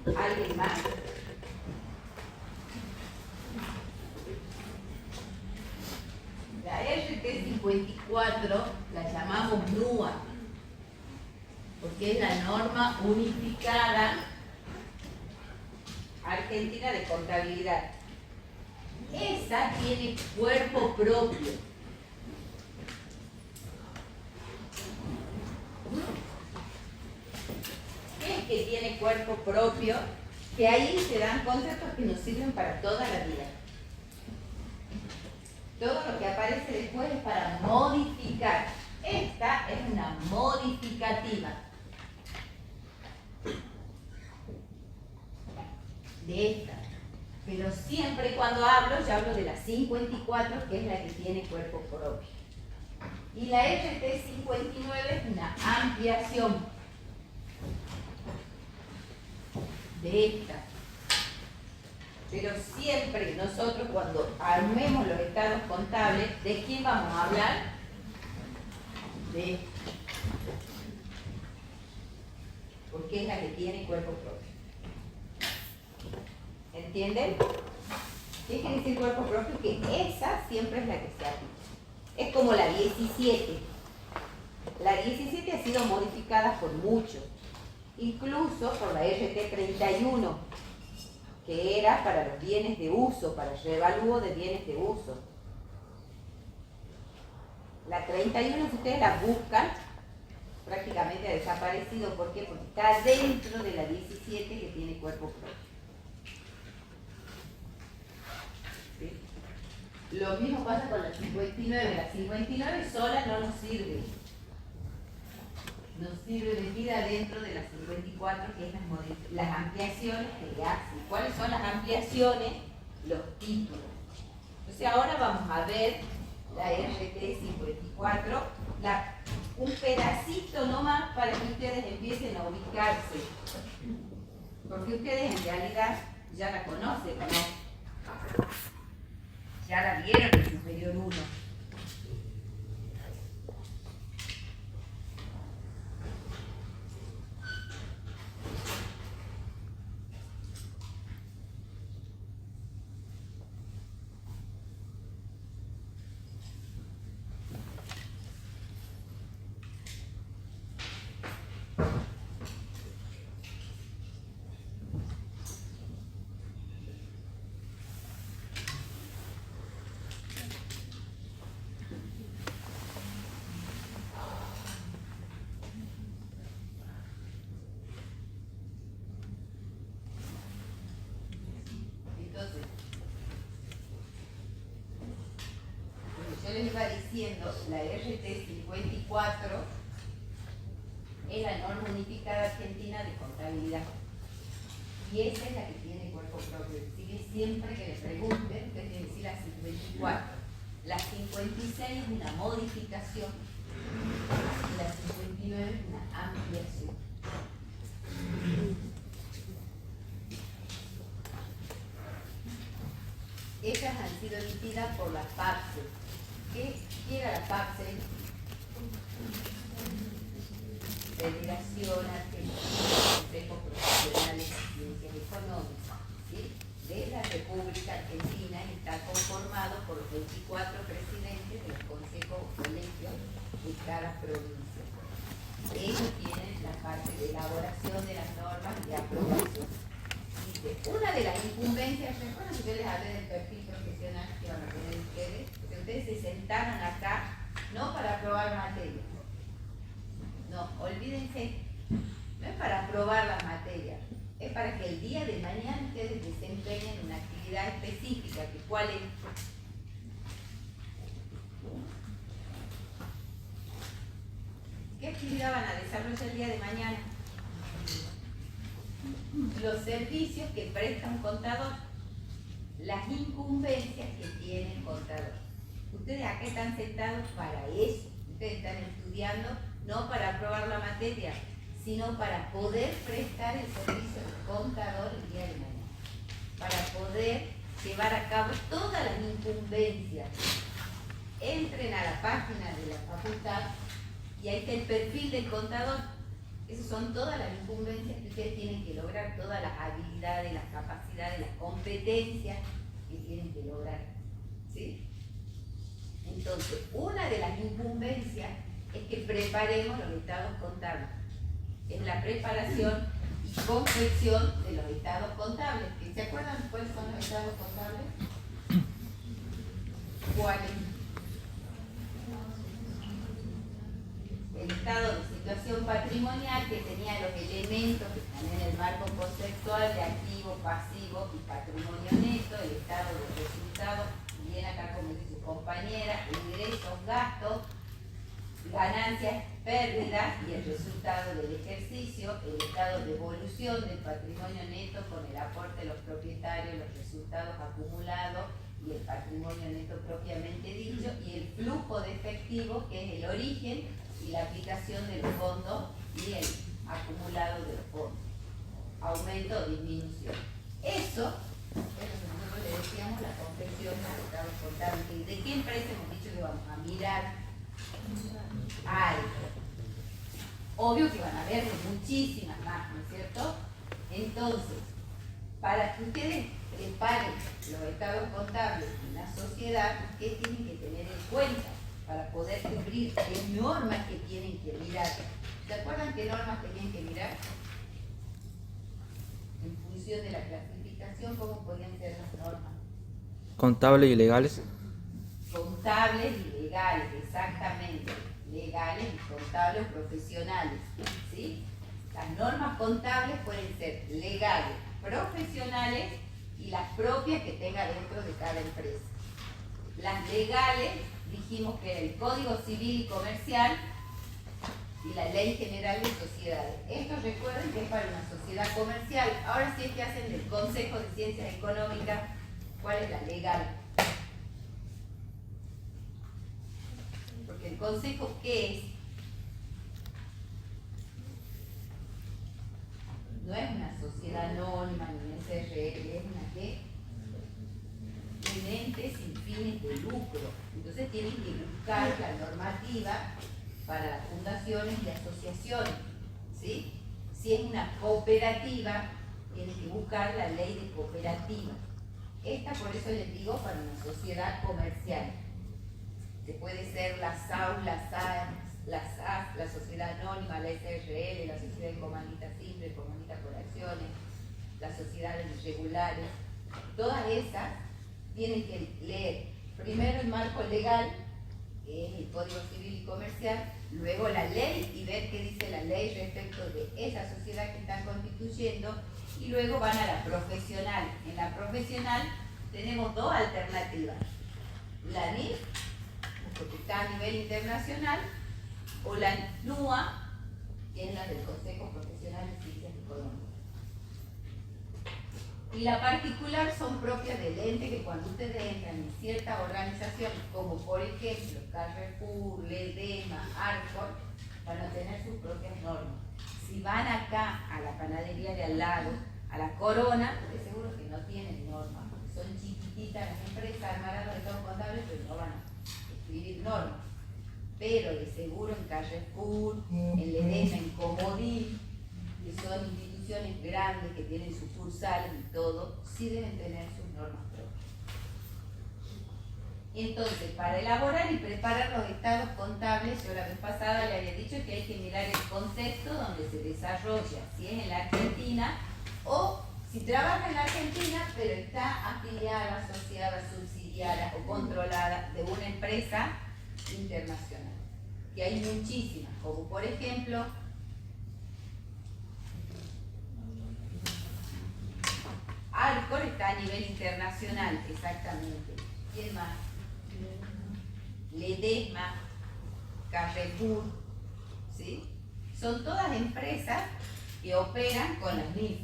¿Alguien más? La RT54 la llamamos NUA, porque es la norma unificada argentina de contabilidad. Esa tiene cuerpo propio. ¿Qué es que tiene cuerpo propio? Que ahí se dan conceptos que nos sirven para toda la vida. Todo lo que aparece después es para modificar. Esta es una modificativa de esta. Pero siempre cuando hablo, yo hablo de la 54, que es la que tiene cuerpo propio. Y la RT59 es una ampliación de esta. Pero siempre nosotros cuando armemos los estados contables, ¿de quién vamos a hablar? De esta. Porque es la que tiene cuerpo propio. ¿Entienden? ¿Qué quiere decir cuerpo propio? Que esa siempre es la que se aplica. Es como la 17. La 17 ha sido modificada por mucho, incluso por la RT31, que era para los bienes de uso, para el revalúo de bienes de uso. La 31, si ustedes la buscan, prácticamente ha desaparecido. ¿Por qué? Porque está dentro de la 17 que tiene cuerpo propio. ¿Sí? Lo mismo pasa con la 59. La 59 sola no nos sirve. Nos sirve metida dentro de la 54, que es las ampliaciones que le hacen. ¿Cuáles son las ampliaciones? Los títulos. Entonces ahora vamos a ver la RT54, un pedacito nomás para que ustedes empiecen a ubicarse. Porque ustedes en realidad ya la conocen, ¿no? Ya la vieron en Superior 1. Les iba diciendo, la RT54 es la norma unificada argentina de contabilidad. Y esa es la que tiene cuerpo propio. Así que siempre que le pregunten, ustedes tienen que decir la 54. La 56 es una modificación y la 59 es una ampliación. Ellas han sido emitidas por las PAPSE. ¿Qué era la PAPSE? Federación Argentina de Consejos Profesionales de Ciencias Económicas, ¿sí? De la República Argentina, y está conformado por los 24 presidentes de los consejos o colegios de cada provincia. Ellos tienen la parte de elaboración de las normas y aprobación. Dice, una de las incumbencias, recuerden que yo les hablé del perfil profesional que van a tener ustedes, porque ustedes se sentaron acá no para aprobar materias. No, olvídense, no es para aprobar las materias, es para que el día de mañana ustedes desempeñen una actividad específica, que ¿cuál es? ¿Qué actividad van a desarrollar el día de mañana? Los servicios que presta un contador, las incumbencias que tiene el contador. Ustedes acá están sentados para eso, ustedes están estudiando no para aprobar la materia, sino para poder prestar el servicio del contador el día de mañana, para poder llevar a cabo todas las incumbencias. Entren a la página de la facultad y ahí está el perfil del contador. Esas son todas las incumbencias que ustedes tienen que lograr, todas las habilidades, las capacidades, las competencias que tienen que lograr, ¿sí? Entonces, una de las incumbencias es que preparemos los estados contables. Es la preparación y confección de los estados contables. ¿Se acuerdan cuáles son los estados contables? ¿Cuáles? El estado de situación patrimonial, que tenía los elementos que están en el marco conceptual de activo, pasivo y patrimonio neto, el estado de resultados, bien acá como dice su compañera, ingresos, gastos, ganancias, pérdidas y el resultado del ejercicio, el estado de evolución del patrimonio neto con el aporte de los propietarios, los resultados acumulados y el patrimonio neto propiamente dicho, y el flujo de efectivo, que es el origen y la aplicación de los fondos y el acumulado de los fondos, aumento o disminución. Eso es lo que nosotros le decíamos la confección de los estados contables. ¿De qué empresa hemos dicho que vamos a mirar? Algo. Obvio que van a haber muchísimas más, ¿no es cierto? Entonces, para que ustedes preparen los estados contables de una sociedad, ¿qué tienen que tener en cuenta para poder cubrir qué normas que tienen que mirar? ¿Se acuerdan qué normas tenían que mirar? En función de la clasificación, ¿cómo podían ser las normas? Contables y legales. Contables y legales, exactamente. Legales y contables profesionales, ¿sí? Las normas contables pueden ser legales, profesionales y las propias que tenga dentro de cada empresa. Las legales, dijimos que era el Código Civil y Comercial y la Ley General de Sociedades. Esto recuerden que es para una sociedad comercial. Ahora sí es que hacen del Consejo de Ciencias Económicas, ¿cuál es la legal? Porque el Consejo, ¿qué es? No es una sociedad anónima ni una SRL, es una ¿qué? Un ente sin fines de lucro. Entonces tienen que buscar la normativa para las fundaciones y asociaciones, ¿sí? Si es una cooperativa, tienen que buscar la ley de cooperativa. Esta, por eso les digo, para una sociedad comercial. Que puede ser la SAU, la SAS, la Sociedad Anónima, la SRL, la Sociedad de Comanita Simple, Comanita por Acciones, las sociedades regulares. Todas esas tienen que leer primero el marco legal, que es el Código Civil y Comercial, luego la ley y ver qué dice la ley respecto de esa sociedad que están constituyendo, y luego van a la profesional. En la profesional tenemos dos alternativas: la NIF, porque está a nivel internacional, o la NUA, que es la del Consejo Profesional de Ciencias Económicas. Y la particular son propias del ente, que cuando ustedes entran en ciertas organizaciones, como por ejemplo Carrefour, Ledesma, Arcor, van a tener sus propias normas. Si van acá a la panadería de al lado, a la Corona, de seguro que no tienen normas, porque son chiquititas las empresas, armarán los estados contables, pero no van a escribir normas. Pero de seguro en Carrefour, en Ledesma, en Comodín, que son instituciones grandes que tienen sucursales y todo, sí deben tener sus normas propias. Entonces, para elaborar y preparar los estados contables, yo la vez pasada le había dicho que hay que mirar el concepto donde se desarrolla, si es en la Argentina o si trabaja en la Argentina, pero está afiliada, asociada, subsidiada o controlada de una empresa internacional, que hay muchísimas, como por ejemplo Arcor está a nivel internacional, exactamente. ¿Quién más? Ledesma, Carrefour, ¿sí? Son todas empresas que operan con las NIF.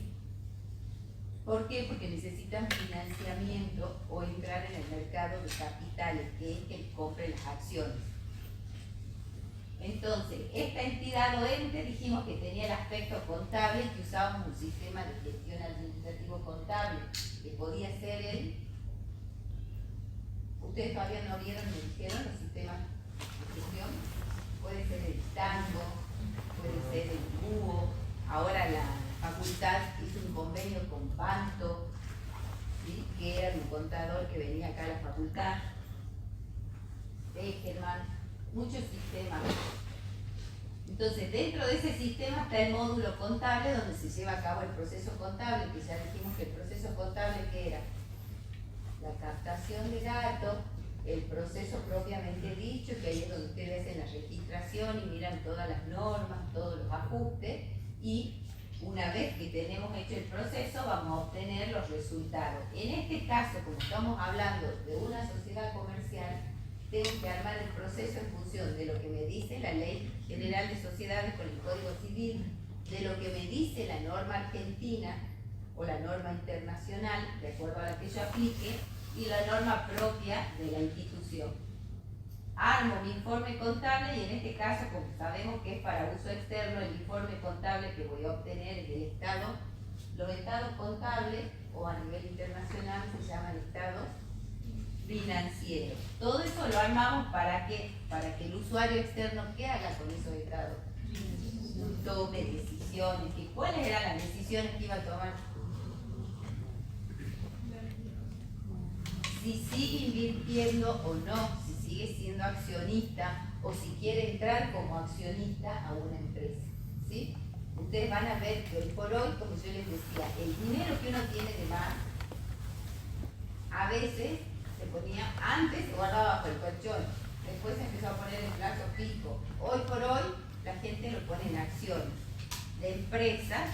¿Por qué? Porque necesitan financiamiento o entrar en el mercado de capitales, que es que compre las acciones. Entonces, esta entidad o ente dijimos que tenía el aspecto contable, que usábamos un sistema de gestión administrativo contable, que podía ser el... Ustedes todavía no vieron, me dijeron los sistemas de gestión. Puede ser el Tango, puede ser el búho. Ahora la facultad hizo un convenio con Panto, ¿sí? Que era un contador que venía acá a la facultad, Germán, muchos sistemas. Entonces, dentro de ese sistema está el módulo contable donde se lleva a cabo el proceso contable, que ya dijimos que el proceso contable, ¿qué era? La captación de datos, el proceso propiamente dicho, que ahí es donde ustedes hacen la registración y miran todas las normas, todos los ajustes, y una vez que tenemos hecho el proceso vamos a obtener los resultados. En este caso, como estamos hablando de una sociedad comercial, tengo que armar el proceso en función de lo que me dice la Ley General de Sociedades con el Código Civil, de lo que me dice la norma argentina o la norma internacional, de acuerdo a la que yo aplique, y la norma propia de la institución. Armo mi informe contable y en este caso, como sabemos que es para uso externo, el informe contable que voy a obtener es del Estado. Los estados contables, o a nivel internacional se llaman estados financieros. Todo eso lo armamos para que el usuario externo, ¿qué haga con esos estados? Tome decisiones. ¿Cuáles eran las decisiones que iba a tomar? Si sigue invirtiendo o no, si sigue siendo accionista o si quiere entrar como accionista a una empresa, ¿sí? Ustedes van a ver que hoy por hoy, como yo les decía, el dinero que uno tiene de más, a veces se ponía, antes se guardaba bajo el colchón, después se empezó a poner en plazo fijo. Hoy por hoy la gente lo pone en acciones de empresas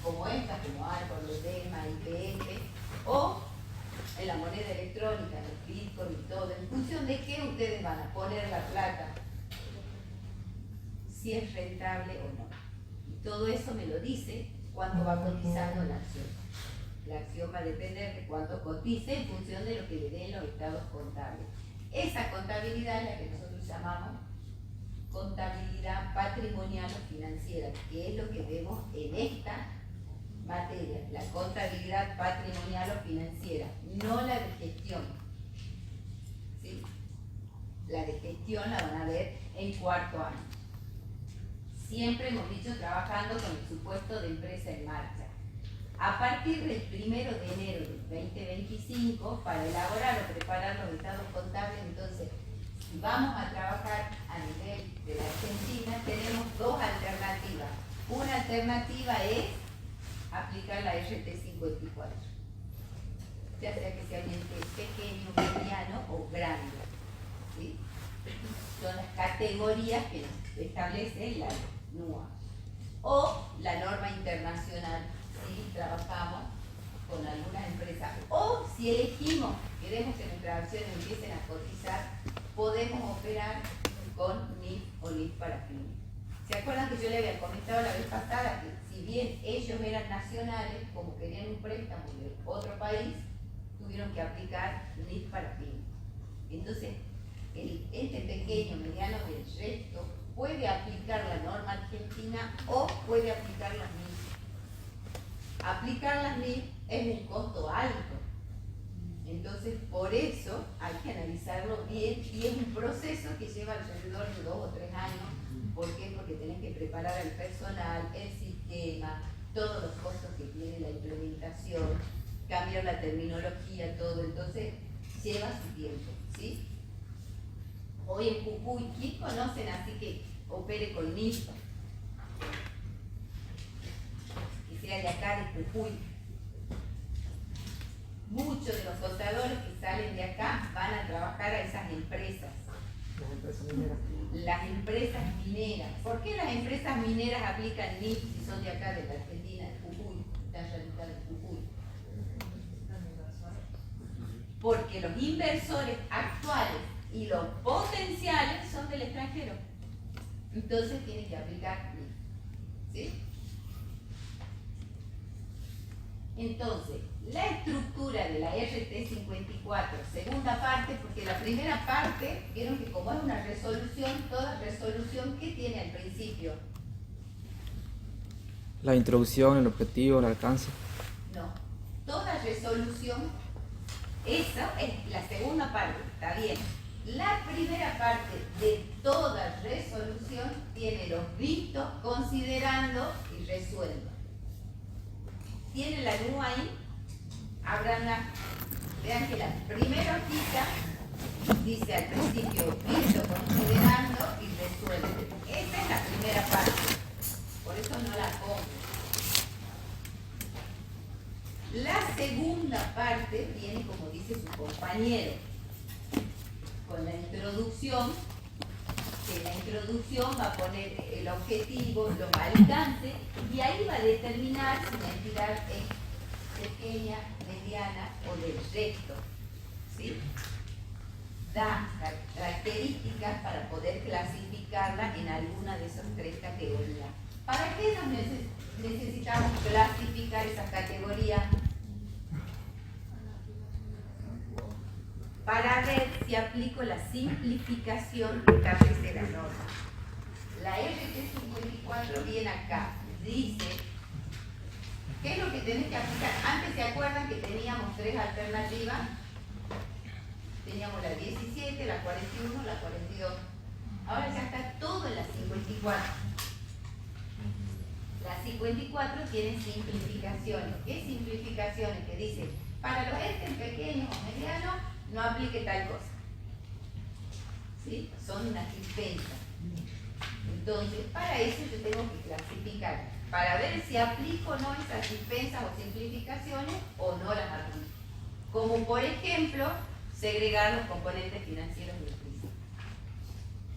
como esta, como Árbol, Lodema, IPF, o en la moneda electrónica, en el Bitcoin y todo, en función de qué ustedes van a poner la plata, si es rentable o no. Y todo eso me lo dice cuando va cotizando la acción. La acción va a depender de cuánto cotice en función de lo que le den los estados contables. Esa contabilidad es la que nosotros llamamos contabilidad patrimonial o financiera, que es lo que vemos en esta materia, la contabilidad patrimonial o financiera, no la de gestión. ¿Sí? La de gestión la van a ver en cuarto año. Siempre hemos dicho trabajando con el supuesto de empresa en marcha. A partir del 1 de enero del 2025, para elaborar o preparar los estados contables, entonces, si vamos a trabajar a nivel de la Argentina, tenemos dos alternativas. Una alternativa es aplicar la RT54, ya sea que sea ambiente pequeño, mediano o grande, ¿sí? Son las categorías que nos establece la NUA. O la norma internacional, si trabajamos con algunas empresas, o si elegimos, queremos que nuestras acciones empiecen a cotizar, podemos operar con NIF o NIF para pymes. ¿Se acuerdan que yo le había comentado la vez pasada que si bien ellos eran nacionales, como querían un préstamo de otro país, tuvieron que aplicar NIF para pymes? Entonces, este pequeño, mediano del resto puede aplicar la norma argentina o puede aplicar las NIF. Aplicar las NIF es un costo alto. Entonces, por eso hay que analizarlo bien y es un proceso que lleva alrededor de 2 o 3 años. ¿Por qué? Porque tenés que preparar al personal, el sistema, todos los costos que tiene la implementación, cambiar la terminología, todo. Entonces, lleva su tiempo, ¿sí? Hoy en Jujuy, ¿quién conocen así que opere con NIF? Que sea de acá, de Jujuy. Muchos de los contadores que salen de acá van a trabajar a esas empresas. Las empresas mineras. Las empresas mineras. ¿Por qué las empresas mineras aplican NIF si son de acá, de la Argentina, de Jujuy? Están radicadas en Jujuy. Porque los inversores actuales y los potenciales son del extranjero. Entonces tienen que aplicar NIF. ¿Sí? Entonces, la estructura de la RT54, segunda parte, porque la primera parte, vieron que como es una resolución, toda resolución, ¿qué tiene al principio? La introducción, el objetivo, el alcance. No, toda resolución, esa es la segunda parte, está bien. La primera parte de toda resolución tiene los vistos, considerando y resuelto. ¿Tiene la NU ahí? Ábranla. Vean que la primera hojita dice al principio visto, considerando y resuelve. Esa es la primera parte. Por eso no la pongo. La segunda parte viene como dice su compañero, con la introducción, que la introducción va a poner el objetivo, los alcances, y ahí va a determinar si la entidad es pequeña, mediana o del resto. ¿Sí? Da características para poder clasificarla en alguna de esas tres categorías. ¿Para qué necesitamos clasificar esas categorías? Para ver si aplico la simplificación que establece la norma. La RT 54 viene acá, dice, ¿qué es lo que tenés que aplicar? Antes se acuerdan que teníamos tres alternativas, teníamos la 17, la 41, la 42. Ahora ya está todo en la 54. La 54 tiene simplificaciones. ¿Qué simplificaciones? Que dice, para los entes pequeños o medianos, no aplique tal cosa. ¿Sí? Son unas dispensas. Entonces, para eso yo tengo que clasificar, para ver si aplico o no esas dispensas o simplificaciones o no las aplico. Como por ejemplo, segregar los componentes financieros del juicio.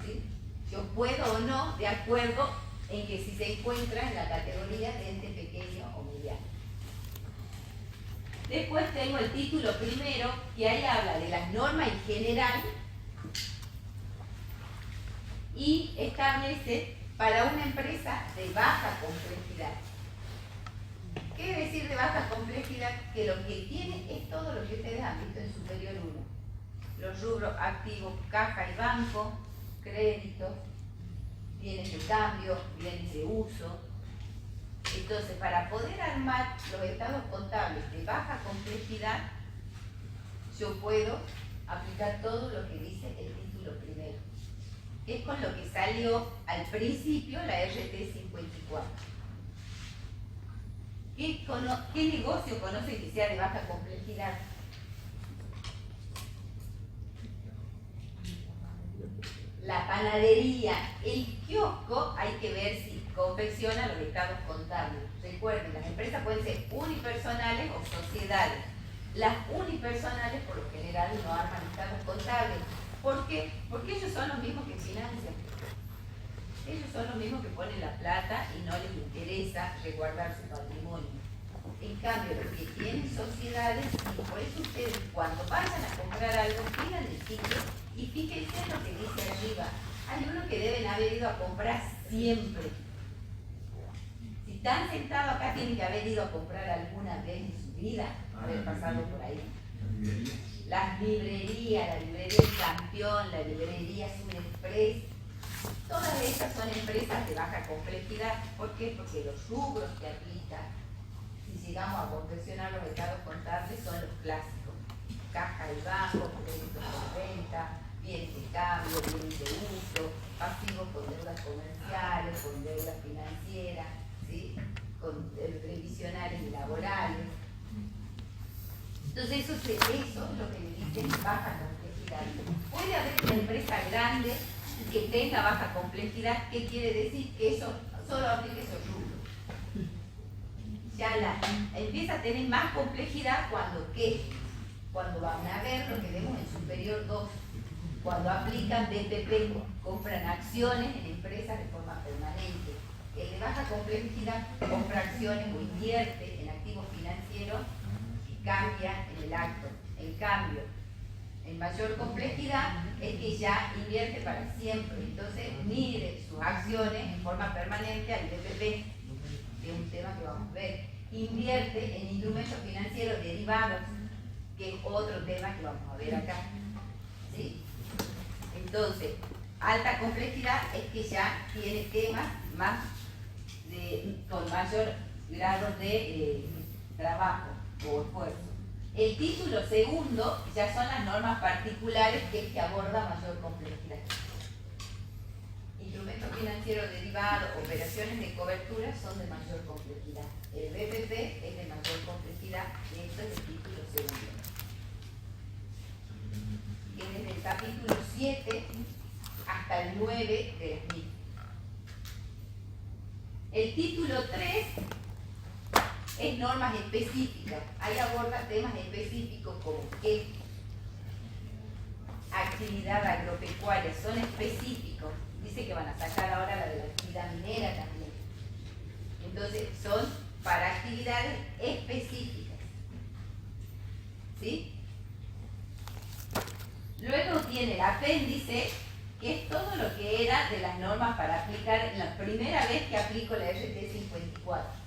¿Sí? Yo puedo o no, de acuerdo en que si se encuentra en la categoría de ente pequeño o mediano. Después tengo el título primero, que ahí habla de las normas en general y establece para una empresa de baja complejidad. ¿Qué quiere decir de baja complejidad? Que lo que tiene es todo lo que ustedes han visto en Superior 1. Los rubros activos, caja y banco, créditos, bienes de cambio, bienes de uso. Entonces, para poder armar los estados contables de baja complejidad, yo puedo aplicar todo lo que dice el título primero. Es con lo que salió al principio la RT 54. ¿Qué negocio conoce que sea de baja complejidad? La panadería, el kiosco, hay que ver si confecciona los estados contables. Recuerden, las empresas pueden ser unipersonales o sociedades. Las unipersonales, por lo general, no arman estados contables. ¿Por qué? Porque ellos son los mismos que financian. Ellos son los mismos que ponen la plata y no les interesa resguardar su patrimonio. En cambio, los que tienen sociedades, y por eso ustedes cuando vayan a comprar algo, pidan el ticket y fíjense lo que dice arriba. Hay uno que deben haber ido a comprar siempre. Si están sentados acá, tienen que haber ido a comprar alguna vez en su vida, haber pasado por ahí. Las librerías, la librería El Campeón, la librería Sur Express, todas estas son empresas de baja complejidad. ¿Por qué? Porque los rubros que aplican, si llegamos a confeccionar los estados contables, son los clásicos. Caja y banco, créditos por venta, bienes de cambio, bienes de uso, pasivos con deudas comerciales, con deudas financieras, ¿sí? Con previsionales y laborales. Entonces eso es lo que le dicen baja complejidad. Puede haber una empresa grande que tenga baja complejidad. ¿Qué quiere decir? Que eso solo aplique esos rubros. Ya empieza a tener más complejidad cuando van a ver lo que vemos en Superior 2, cuando aplican BPP, compran acciones en empresas de forma permanente. El de baja complejidad compra acciones o invierte en activos financieros y cambia en el acto. En cambio, en mayor complejidad es que ya invierte para siempre. Entonces mide sus acciones en forma permanente al BPP, que es un tema que vamos a ver. Invierte en instrumentos financieros derivados, que es otro tema que vamos a ver acá. ¿Sí? Entonces, alta complejidad es que ya tiene temas con mayor grado de trabajo o esfuerzo. El título segundo ya son las normas particulares que aborda mayor complejidad. Instrumentos financieros derivados, operaciones de cobertura son de mayor complejidad. El BPP es de mayor complejidad y esto es el título segundo. Que desde el capítulo 7 hasta el 9 de las MIF. El título 3 es normas específicas. Ahí aborda temas específicos como qué actividad agropecuaria, son específicos. Dice que van a sacar ahora la de la actividad minera también. Entonces son para actividades específicas. ¿Sí? Luego tiene el apéndice, que es todo lo que era de las normas para aplicar en la primera vez que aplico la RT 54.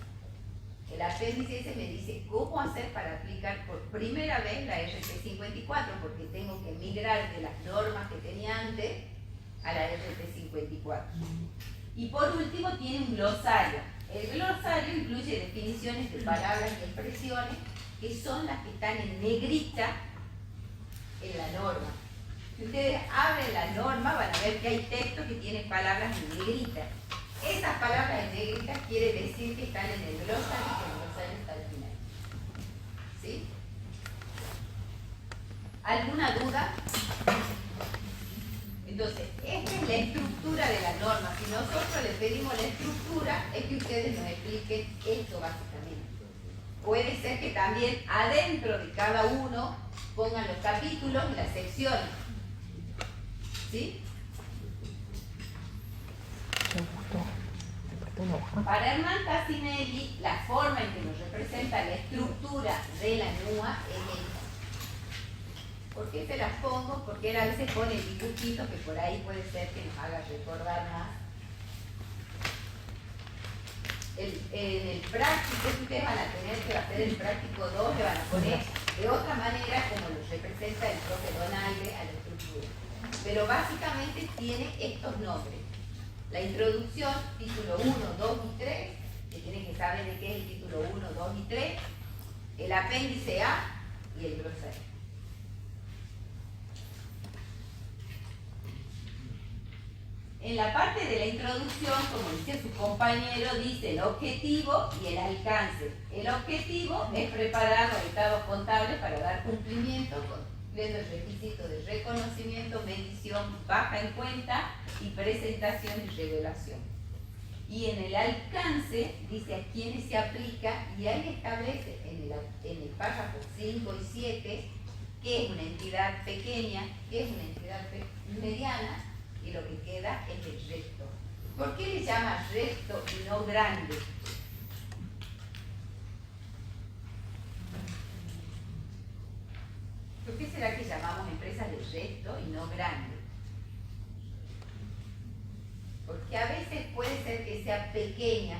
El apéndice ese me dice cómo hacer para aplicar por primera vez la RT 54, porque tengo que migrar de las normas que tenía antes a la RT 54. Y por último tiene un glosario. El glosario incluye definiciones de palabras y expresiones que son las que están en negrita en la norma. Si ustedes abren la norma van a ver que hay textos que tienen palabras en negrita. Esas palabras en negrita quiere decir que están en el glosario y que el glosario está al final. ¿Sí? ¿Alguna duda? Entonces, esta es la estructura de la norma. Si nosotros le pedimos la estructura, es que ustedes nos expliquen esto básicamente. Puede ser que también adentro de cada uno pongan los capítulos y las secciones. ¿Sí? Para Hernán Tassinelli, la forma en que nos representa la estructura de la NUA es esta. ¿Por qué se las pongo? Porque él a veces pone dibujitos que por ahí puede ser que nos haga recordar más. En el práctico, que ustedes van a tener que hacer el práctico 2, le van a poner de otra manera como lo representa el profe Donalde a la estructura. Pero básicamente tiene estos nombres. La introducción, título 1, 2 y 3, que tienen que saber de qué es el título 1, 2 y 3, el apéndice A y el glosario. En la parte de la introducción, como dice su compañero, dice el objetivo y el alcance. El objetivo es preparar los estados contables para dar cumplimiento cumpliendo el requisito de reconocimiento, medición, baja en cuenta y presentación y revelación. Y en el alcance dice a quiénes se aplica y ahí establece en el párrafo 5 y 7 qué es una entidad pequeña, qué es una entidad mediana, y lo que queda es el resto. ¿Por qué le llama resto y no grande? ¿Por qué será que llamamos empresas de resto y no grande? Porque a veces puede ser que sea pequeña,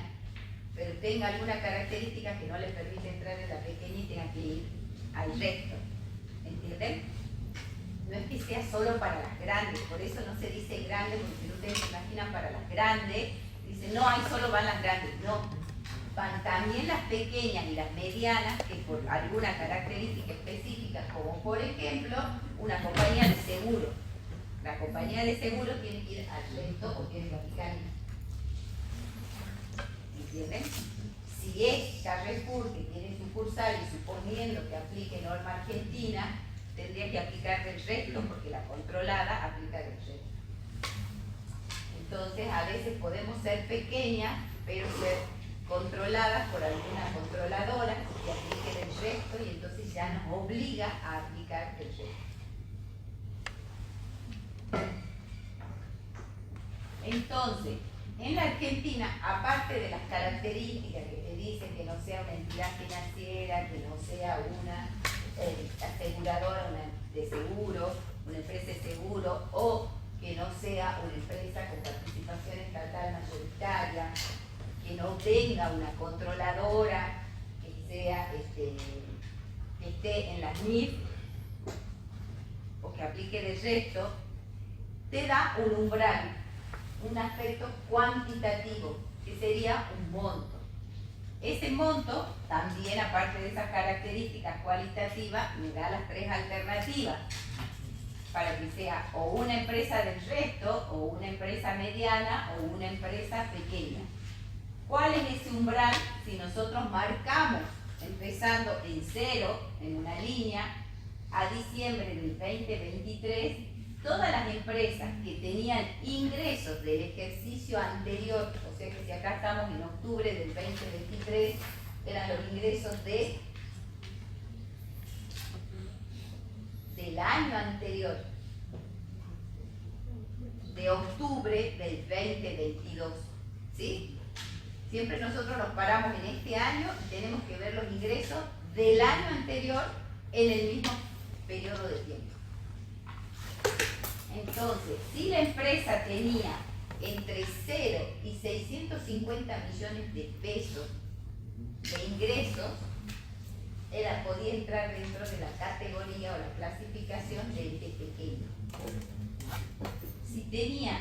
pero tenga alguna característica que no le permite entrar en la pequeña y tenga que ir al resto. ¿Entienden? No es que sea solo para las grandes, por eso no se dice grande, porque si ustedes se imaginan para las grandes, dicen, no, ahí solo van las grandes. No, van también las pequeñas y las medianas, que por alguna característica específica, como por ejemplo, una compañía de seguro. La compañía de seguro tiene que ir al resto o tiene que aplicar. ¿Entienden? Si es Carrefour, que tiene sucursal y suponiendo que aplique norma argentina, tendría que aplicar del resto porque la controlada aplica del resto. Entonces, a veces podemos ser pequeñas, pero ser controladas por alguna controladora que aplique del resto y entonces ya nos obliga a aplicar del resto. Entonces, en la Argentina, aparte de las características que te dicen que no sea una entidad financiera, que no sea una aseguradora, de seguro, una empresa de seguro, o que no sea una empresa con participación estatal mayoritaria, que no tenga una controladora, que sea que esté en las NIF o que aplique de resto, te da un umbral, un aspecto cuantitativo, que sería un monto. Ese monto, también aparte de esas características cualitativas, me da las tres alternativas para que sea o una empresa del resto, o una empresa mediana, o una empresa pequeña. ¿Cuál es ese umbral? Si nosotros marcamos, empezando en 0, en una línea, a diciembre del 2023, todas las empresas que tenían ingresos del ejercicio anterior, o sea que si acá estamos en octubre del 2023, eran los ingresos del año anterior, de octubre del 2022, ¿sí? Siempre nosotros nos paramos en este año y tenemos que ver los ingresos del año anterior en el mismo periodo de tiempo. Entonces, si la empresa tenía entre 0 y 650 millones de pesos de ingresos, podía entrar dentro de la categoría o la clasificación de ente pequeño. Si tenía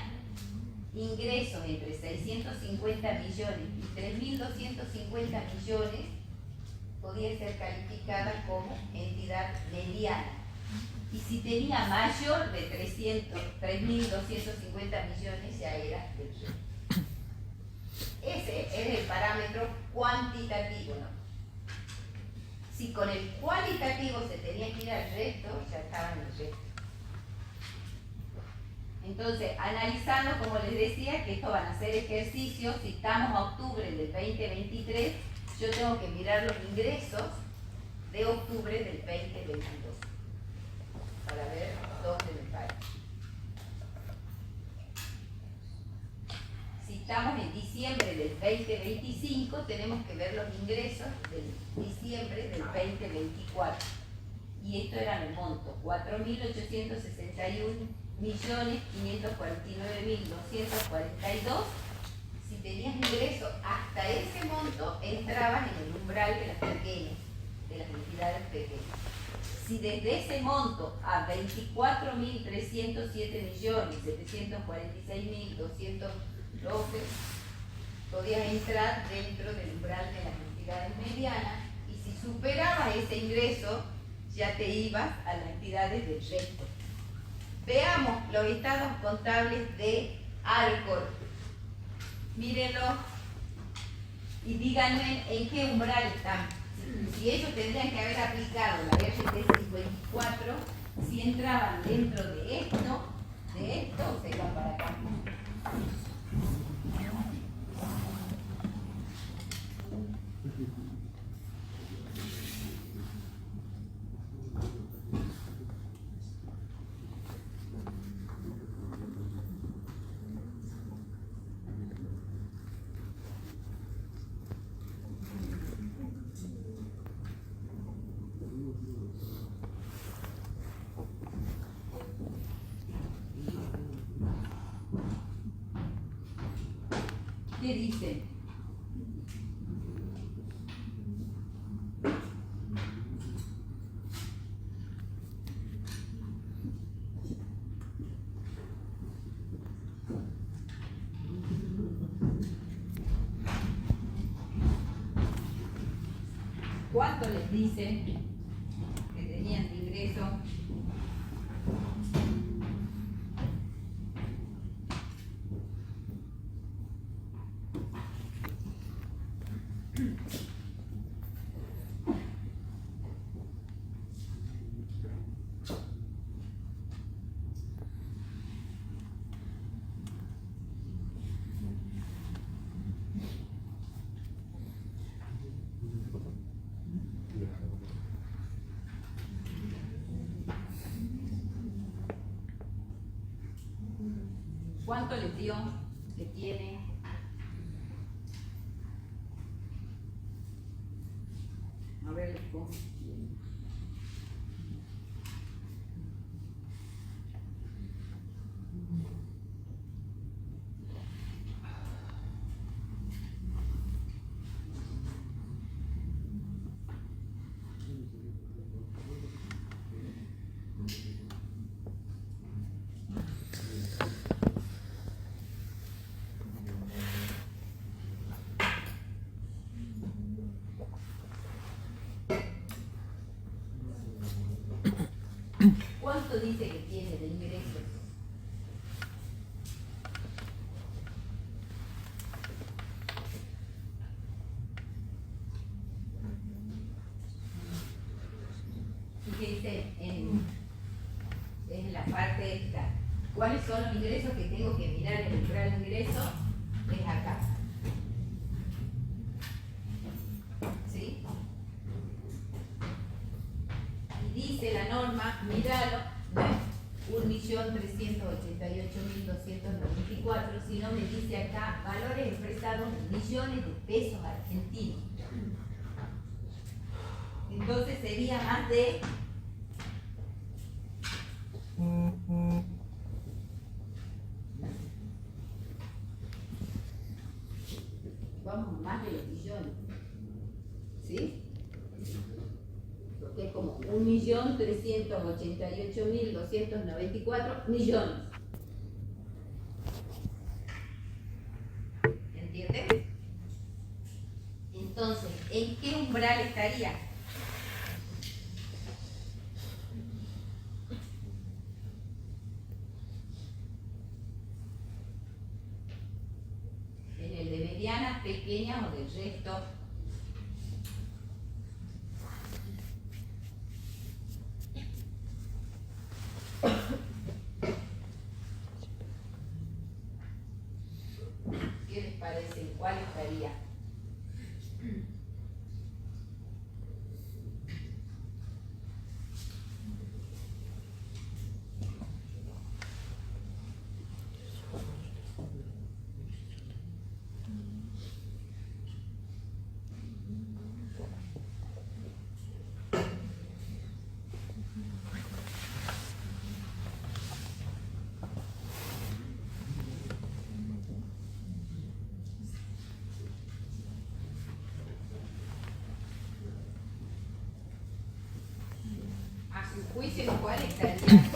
ingresos entre 650 millones y 3.250 millones, podía ser calificada como entidad mediana. Y si tenía mayor de 3.250 millones, ya era del resto. Ese es el parámetro cuantitativo, ¿no? Si con el cualitativo se tenía que ir al resto, ya estaba en el resto. Entonces, analizando, como les decía, que esto van a ser ejercicios, si estamos a octubre del 2023, yo tengo que mirar los ingresos de octubre del 2022 para ver dónde me paro. Si estamos en diciembre del 2025, tenemos que ver los ingresos de diciembre del 2024. Y esto era el monto, 4.861.549.242. Si tenías ingreso hasta ese monto, entrabas en el umbral de las pequeñas, de las entidades pequeñas. Si desde ese monto a 24.307.746.212 podías entrar dentro del umbral de las entidades medianas, y si superabas ese ingreso ya te ibas a las entidades del resto. Veamos los estados contables de Alcor. Mírenlo y díganme en qué umbral están. Si ellos tendrían que haber aplicado la RT 54, si entraban dentro de esto, se iban para acá. ¿Qué dicen? ¿Cuánto les dicen que tenían de ingreso? ¿Cuánto les dio? ¿Le tiene? A ver, ¿cómo? ¿cuánto dice que tiene de ingresos? Fíjense en la parte esta. ¿Cuáles son los ingresos que tengo que mirar en el umbral de ingreso? Es acá. ¿Sí? Y dice la norma, míralo, no es 1.388.294, sino me dice acá valores expresados en millones de pesos argentinos. Entonces sería más de vamos más de los millones, ¿sí? Porque es como 1.388.294 millones. ¿Entiendes? Entonces, ¿en qué umbral estaría? En el de medianas, pequeñas o del resto. ¿Qué les parece? ¿En cuál estaría? A su juicio, ¿en cuál estaría?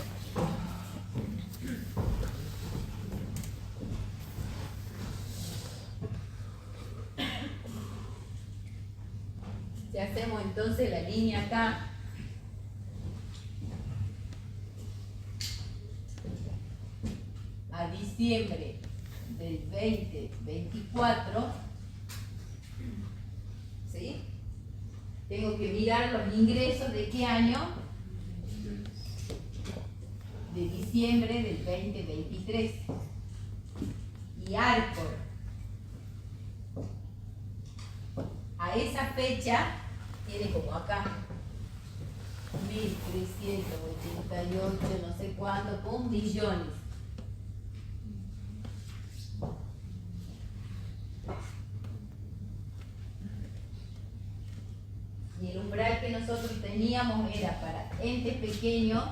Si hacemos entonces la línea acá, a diciembre del 2024, ¿sí? Tengo que mirar los ingresos de qué año, de diciembre del 2023. Y Arcor, a esa fecha, tiene como acá 1.388, no sé cuándo, con millones. Y el umbral que nosotros teníamos era para entes pequeños,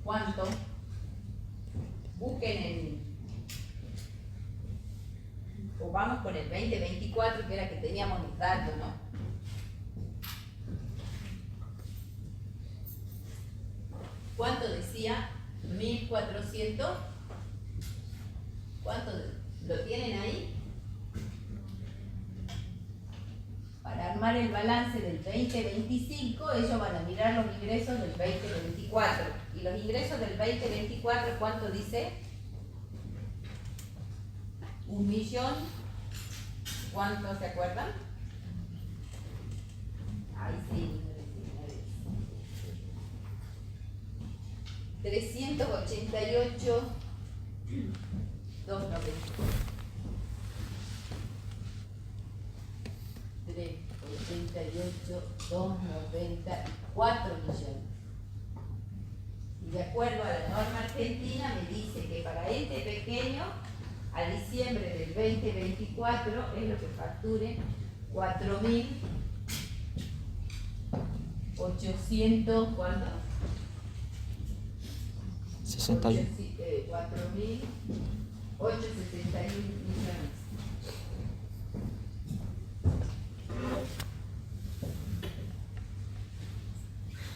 ¿cuánto? Busquen el, o vamos con el 2024, que era que teníamos los datos, ¿no? ¿Cuánto decía? 1.400. ¿Cuánto lo tienen ahí? Para armar el balance del 2025, ellos van a mirar los ingresos del 2024. Y los ingresos del 2024, ¿cuánto dice? 1.000.000. ¿Cuánto se acuerdan? Ay, sí, 388, 290. 388, 294 millones. Y de acuerdo a la norma argentina me dice que para ente pequeño, a diciembre del 2024 es lo que facture 4.800, ¿cuánto? 61. 4.861 millones.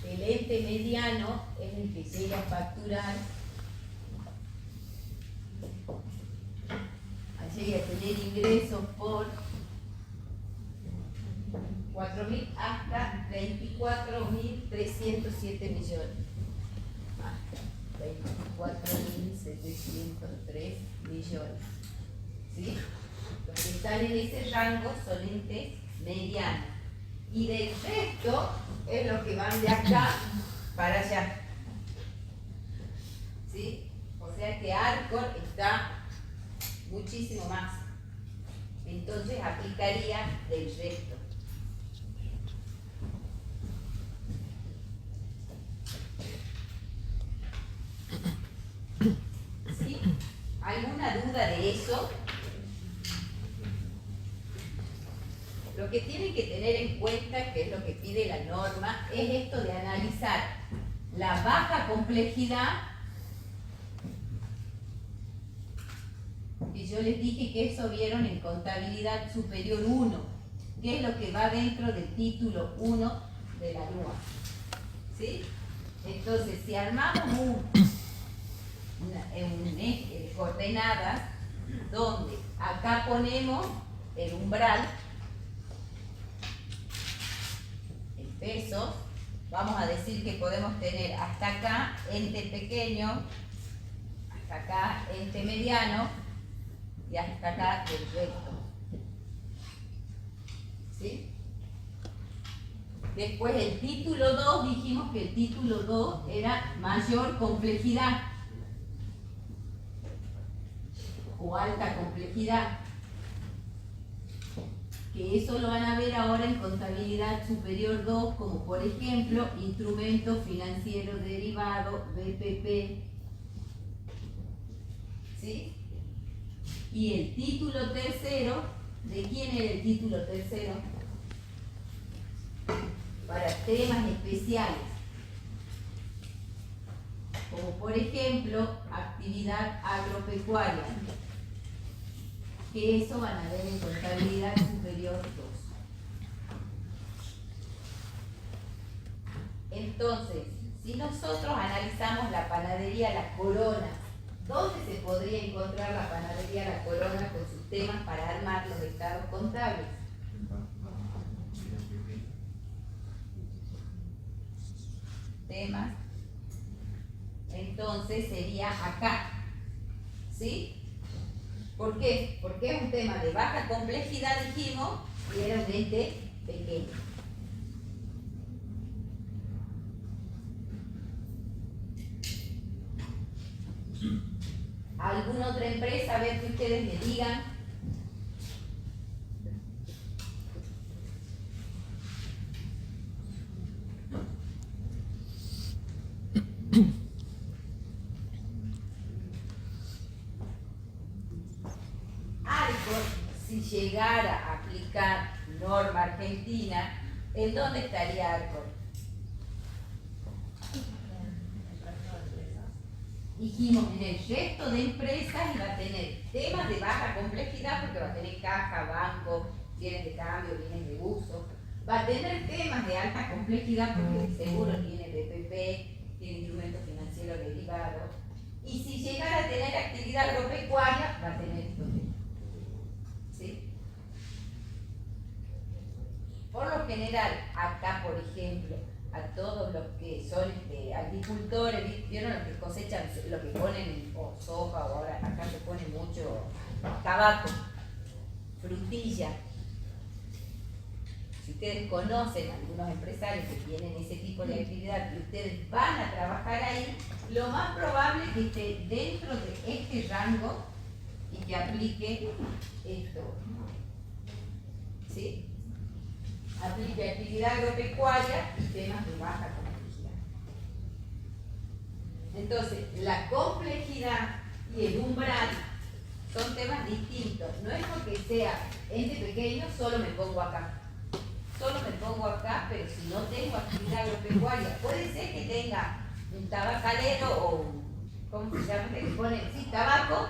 El ente mediano es el que llega a facturar, llega a tener ingresos por 4.000 hasta 24.307 millones. Hasta 24.703 millones. ¿Sí? Los que están en ese rango son entes medianos. Y del resto es lo que van de acá para allá. ¿Sí? O sea que Arcor está muchísimo más. Entonces aplicaría del resto. ¿Sí? ¿Alguna duda de eso? Lo que tienen que tener en cuenta, que es lo que pide la norma, es esto de analizar la baja complejidad, y yo les dije que eso vieron en contabilidad superior 1, que es lo que va dentro del título 1 de la NUA. ¿Sí? Entonces, si armamos un eje de coordenadas, donde acá ponemos el umbral, pesos, vamos a decir que podemos tener hasta acá ente pequeño, hasta acá ente mediano y hasta acá el resto. ¿Sí? Después el título 2, dijimos que el título 2 era mayor complejidad o alta complejidad, que eso lo van a ver ahora en contabilidad superior 2, como por ejemplo instrumentos financieros derivados, BPP. ¿Sí? Y el título tercero, ¿de quién era el título tercero? Para temas especiales, como por ejemplo actividad agropecuaria, que eso van a ver en contabilidad superior 2. Entonces, si nosotros analizamos la panadería La Corona, ¿dónde se podría encontrar la panadería La Corona con sus temas para armar los estados contables? Temas. Entonces sería acá. ¿Sí? ¿Por qué? Porque es un tema de baja complejidad, dijimos, y era un ente pequeño. ¿Alguna otra empresa? A ver que ustedes me digan. Arcor, si llegara a aplicar norma argentina, ¿en dónde estaría Arcor? Dijimos, en el resto de empresas iba a tener temas de baja complejidad, porque va a tener caja, banco, bienes de cambio, bienes de uso. Va a tener temas de alta complejidad, porque de seguro tiene BPP, tiene instrumentos financieros derivados. Y si llegara a tener actividad agropecuaria, va a tener estos temas. ¿Sí? Por lo general, acá, por ejemplo, a todos los que son agricultores, vieron los que cosechan, lo que ponen o soja, o ahora acá se pone mucho tabaco, frutilla. Si ustedes conocen a algunos empresarios que tienen ese tipo de actividad y ustedes van a trabajar ahí, lo más probable es que esté dentro de este rango y que aplique esto. ¿Sí? Aplique actividad agropecuaria y temas de baja complejidad. Entonces, la complejidad y el umbral son temas distintos. No es porque sea ente pequeño, solo me pongo acá. Solo me pongo acá, pero si no tengo actividad agropecuaria, puede ser que tenga un tabacalero o, ¿cómo se llama? Que pone, sí, tabaco,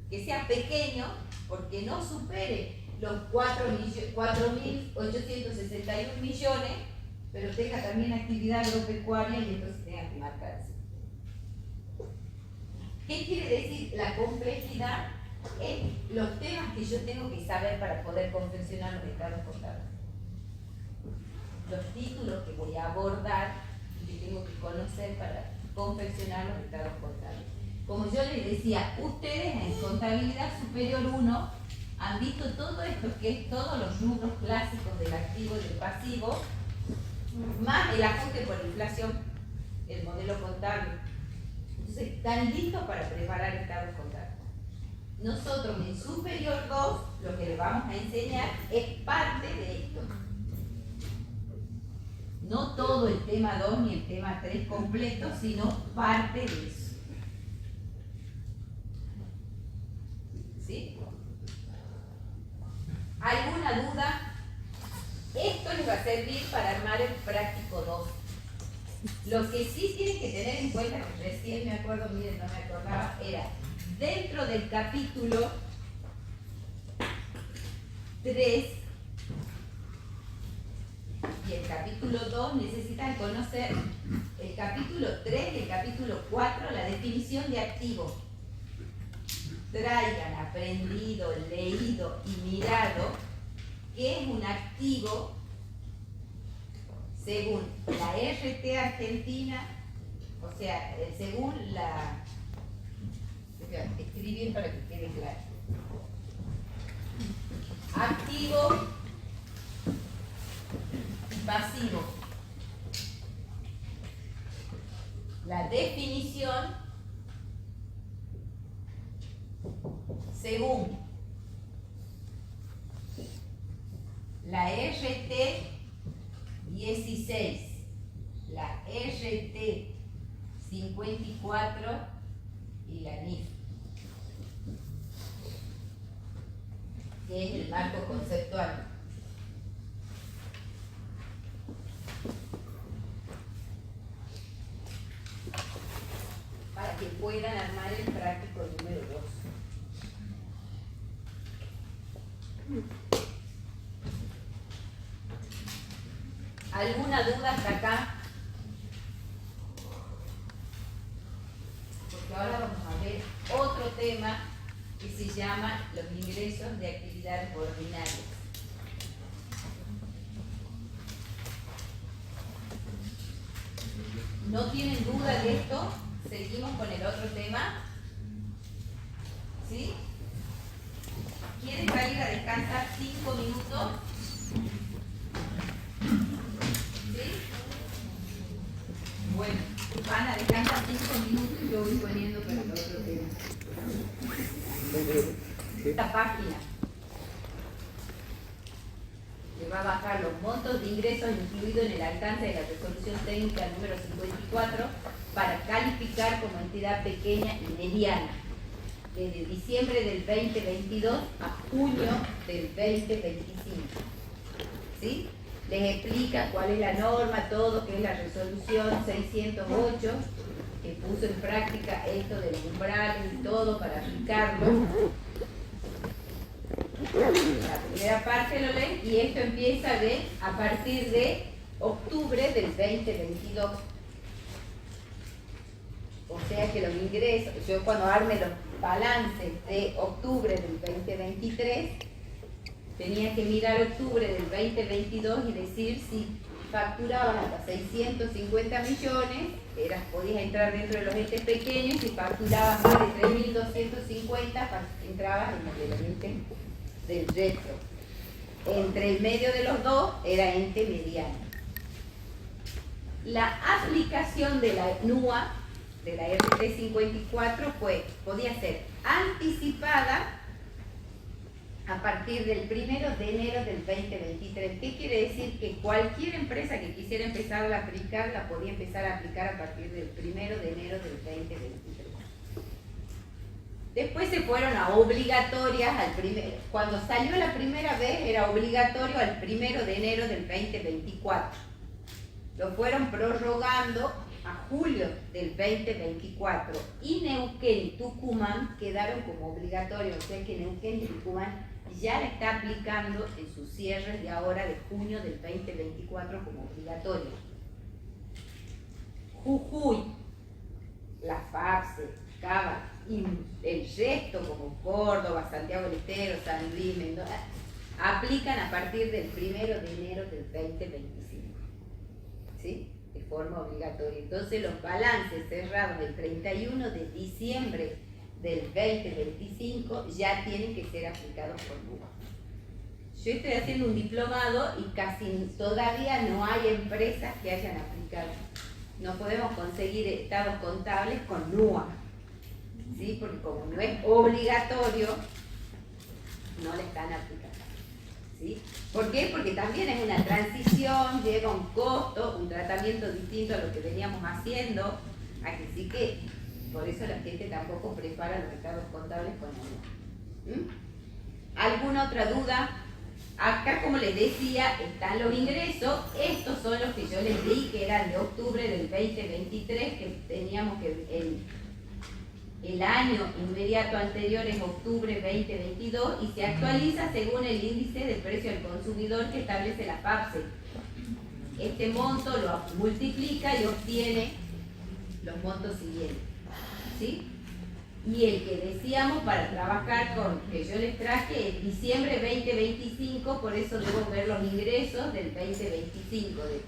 que sea pequeño, porque no supere los 4.861 millones, pero tenga también actividad agropecuaria y entonces tenga que marcarse. ¿Qué quiere decir la complejidad? Es los temas que yo tengo que saber para poder confeccionar los estados contables. los títulos que voy a abordar y que tengo que conocer para confeccionar los estados contables. Como yo les decía, ustedes en Contabilidad Superior 1 han visto todo esto, que es todos los rubros clásicos del activo y del pasivo, más el ajuste por inflación, el modelo contable. Entonces, están listos para preparar estados contables. Nosotros en Superior 2, lo que les vamos a enseñar es parte de esto. No todo el tema 2 ni el tema 3 completo, sino parte de eso. ¿Sí? ¿Alguna duda? Esto les va a servir para armar el práctico 2. Lo que sí tienen que tener en cuenta, que recién me acuerdo, miren, no me acordaba, era dentro del capítulo 3 y el capítulo 2 necesitan conocer el capítulo 3 y el capítulo 4, la definición de activo. Traigan aprendido, leído y mirado qué es un activo según la RT Argentina, o sea, según la... Escribí bien para que quede claro. Activo, pasivo. La definición según la RT 16, la RT 54 y la NIF, que es el marco conceptual. Para que puedan armar el práctico número 2. ¿Alguna duda hasta acá? Porque ahora vamos a ver otro tema que se llama los ingresos de actividades ordinarias. ¿No tienen duda de esto? Seguimos con el otro tema. ¿Sí? ¿Quieren salir a descansar 5 minutos? ¿Sí? Bueno, van a descansar 5 minutos y yo voy poniendo para el otro tema. Esta página le va a bajar los montos de ingresos incluidos en el alcance de la resolución técnica número 54 para calificar como entidad pequeña y mediana desde diciembre del 2022 a junio del 2025. ¿Sí? Les explica cuál es la norma, todo, que es la resolución 608, que puso en práctica esto del umbral y todo para aplicarlo. La primera parte lo leen y esto empieza a partir de octubre del 2022. O sea que los ingresos, yo cuando arme los balances de octubre del 2023, tenía que mirar octubre del 2022 y decir si facturaban hasta 650 millones, podías entrar dentro de los entes pequeños, si facturabas más de 3.250, entrabas en el ente del resto. Entre el medio de los dos era ente mediano. La aplicación de la NUA, de la RT 54, podía ser anticipada a partir del 1 de enero del 2023. ¿Qué quiere decir? Que cualquier empresa que quisiera empezar a aplicar, la podía empezar a aplicar a partir del 1 de enero del 2023. Después se fueron a obligatorias cuando salió la primera vez era obligatorio al 1 de enero del 2024. Lo fueron prorrogando a julio del 2024 y Neuquén y Tucumán quedaron como obligatorios, o sea que Neuquén y Tucumán ya la está aplicando en sus cierres de ahora de junio del 2024 como obligatorio. Jujuy, la FAPSE, Cava y el resto como Córdoba, Santiago del Estero, San Luis, Mendoza, aplican a partir del 1 de enero del 2025. ¿sí? De forma obligatoria. Entonces los balances cerrados el 31 de diciembre del 2025 ya tienen que ser aplicados por NUA. Yo estoy haciendo un diplomado y casi todavía no hay empresas que hayan aplicado. No podemos conseguir estados contables con NUA, ¿sí? Porque como no es obligatorio, no le están aplicando, ¿sí? ¿Por qué? Porque también es una transición, lleva un costo, un tratamiento distinto a lo que veníamos haciendo, aquí sí que por eso la gente tampoco prepara los estados contables con NUA. ¿Alguna otra duda? Acá, como les decía, están los ingresos. Estos son los que yo les di, que eran de octubre del 2023, que teníamos que el año inmediato anterior es octubre 2022 y se actualiza según el índice de precio al consumidor que establece la FAPSE. Este monto lo multiplica y obtiene los montos siguientes, ¿sí? Y el que decíamos para trabajar con, que yo les traje, es diciembre 2025, por eso debo ver los ingresos del 2025, de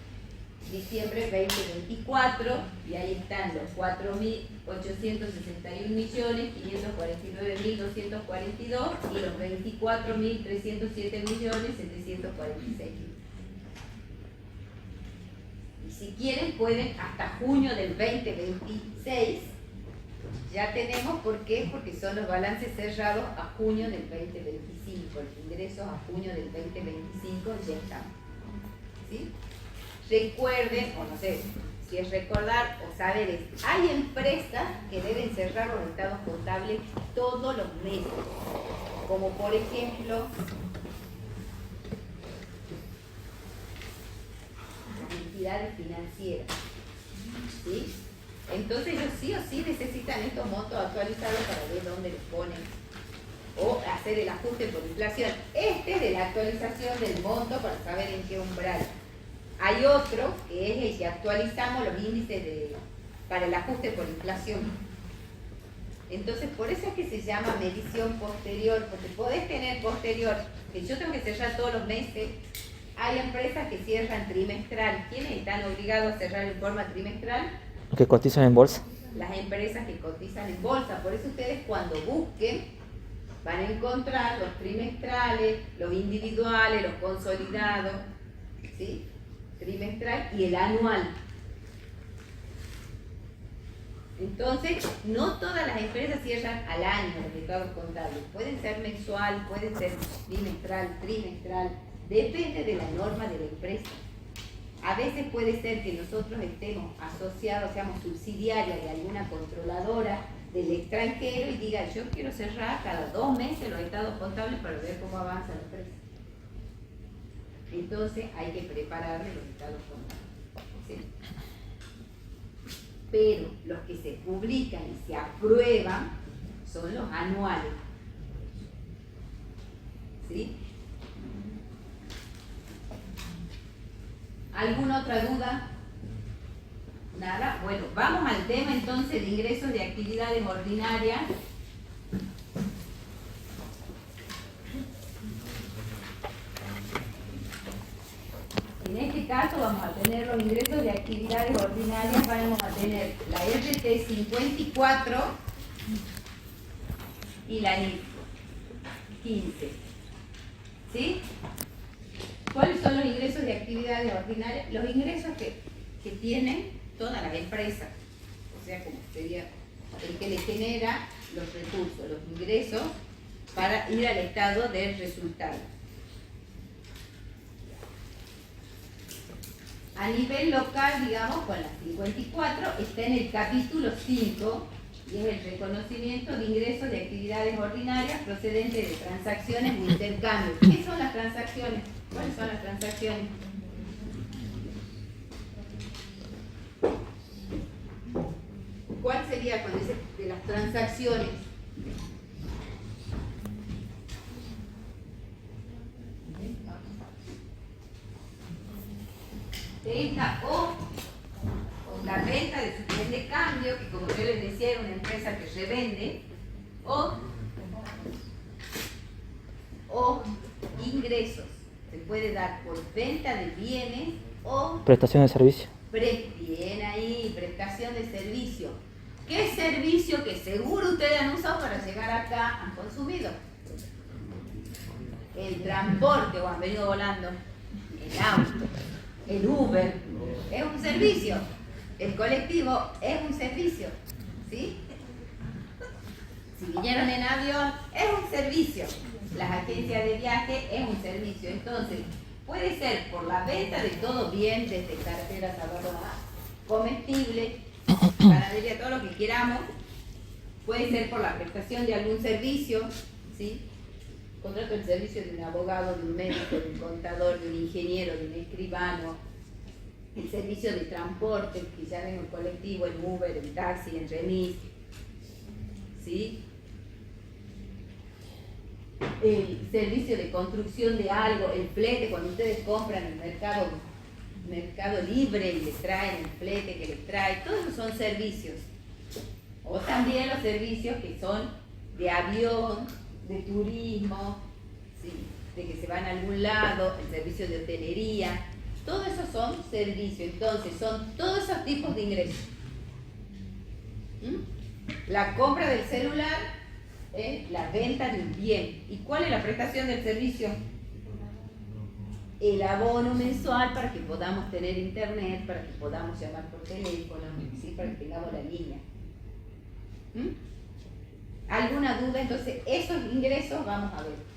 diciembre 2024, y ahí están los 4.861.549.242 y los 24.307.746. Y si quieren pueden hasta junio del 2026. Ya tenemos, ¿por qué? Porque son los balances cerrados a junio del 2025. Los ingresos a junio del 2025 ya están, ¿sí? Recuerden, o no sé si es recordar o saber, hay empresas que deben cerrar los estados contables todos los meses. Como por ejemplo, las entidades financieras, ¿sí? Entonces ellos sí o sí necesitan estos montos actualizados para ver dónde los ponen o hacer el ajuste por inflación. Este es de la actualización del monto para saber en qué umbral. Hay otro que es el que actualizamos los índices para el ajuste por inflación. Entonces por eso es que se llama medición posterior, porque podés tener posterior, que yo tengo que cerrar todos los meses. Hay empresas que cierran trimestral. ¿Quiénes están obligados a cerrar en forma trimestral? Que cotizan en bolsa. Las empresas que cotizan en bolsa. Por eso ustedes cuando busquen van a encontrar los trimestrales, los individuales, los consolidados, ¿sí? Trimestral y el anual. Entonces, no todas las empresas cierran al año los estados contables. Pueden ser mensual, pueden ser bimestral, trimestral. Depende de la norma de la empresa. A veces puede ser que nosotros estemos asociados, seamos subsidiarias de alguna controladora del extranjero y diga, yo quiero cerrar cada 2 meses los estados contables para ver cómo avanza la empresa. Entonces hay que prepararle los estados contables, ¿sí? Pero los que se publican y se aprueban son los anuales, ¿sí? ¿Alguna otra duda? Nada. Bueno, vamos al tema entonces de ingresos de actividades ordinarias. En este caso vamos a tener los ingresos de actividades ordinarias, vamos a tener la RT 54 y la NIF 15. ¿Sí? ¿Cuáles son los ingresos de actividades ordinarias? Los ingresos que tienen todas las empresas, o sea, como sería el que le genera los recursos, los ingresos para ir al estado del resultado. A nivel local, digamos, con la 54, está en el capítulo 5 y es el reconocimiento de ingresos de actividades ordinarias procedentes de transacciones o intercambios. ¿Qué son las transacciones? ¿Cuáles son las transacciones? ¿Cuál sería cuando dice de las transacciones? Venta o la venta de su bien de cambio, que como yo les decía era una empresa que revende, o ingresos. Se puede dar por venta de bienes o Prestación de servicio. Bien ahí, prestación de servicio. ¿Qué servicio que seguro ustedes han usado para llegar acá han consumido? El transporte, o han venido volando, el auto, el Uber, es un servicio. El colectivo es un servicio, ¿sí? Si vinieron en avión, es un servicio. Las agencias de viaje es un servicio. Entonces, puede ser por la venta de todo bien, desde carteras a comestibles, panadería, todo lo que queramos. Puede ser por la prestación de algún servicio, ¿sí? Contrato el servicio de un abogado, de un médico, de un contador, de un ingeniero, de un escribano. El servicio de transporte, que ya ven el colectivo, el Uber, el taxi, el remis, ¿sí? El servicio de construcción de algo, el flete, cuando ustedes compran en el mercado libre y les traen el flete que les trae, todos esos son servicios. O también los servicios que son de avión, de turismo, ¿sí? De que se van a algún lado, el servicio de hotelería, todos esos son servicios. Entonces son todos esos tipos de ingresos. La compra del celular es la venta de un bien. ¿Y cuál es la prestación del servicio? El abono mensual para que podamos tener internet, para que podamos llamar por teléfono, ¿sí? Para que tengamos la línea. ¿Alguna duda? Entonces, esos ingresos vamos a ver.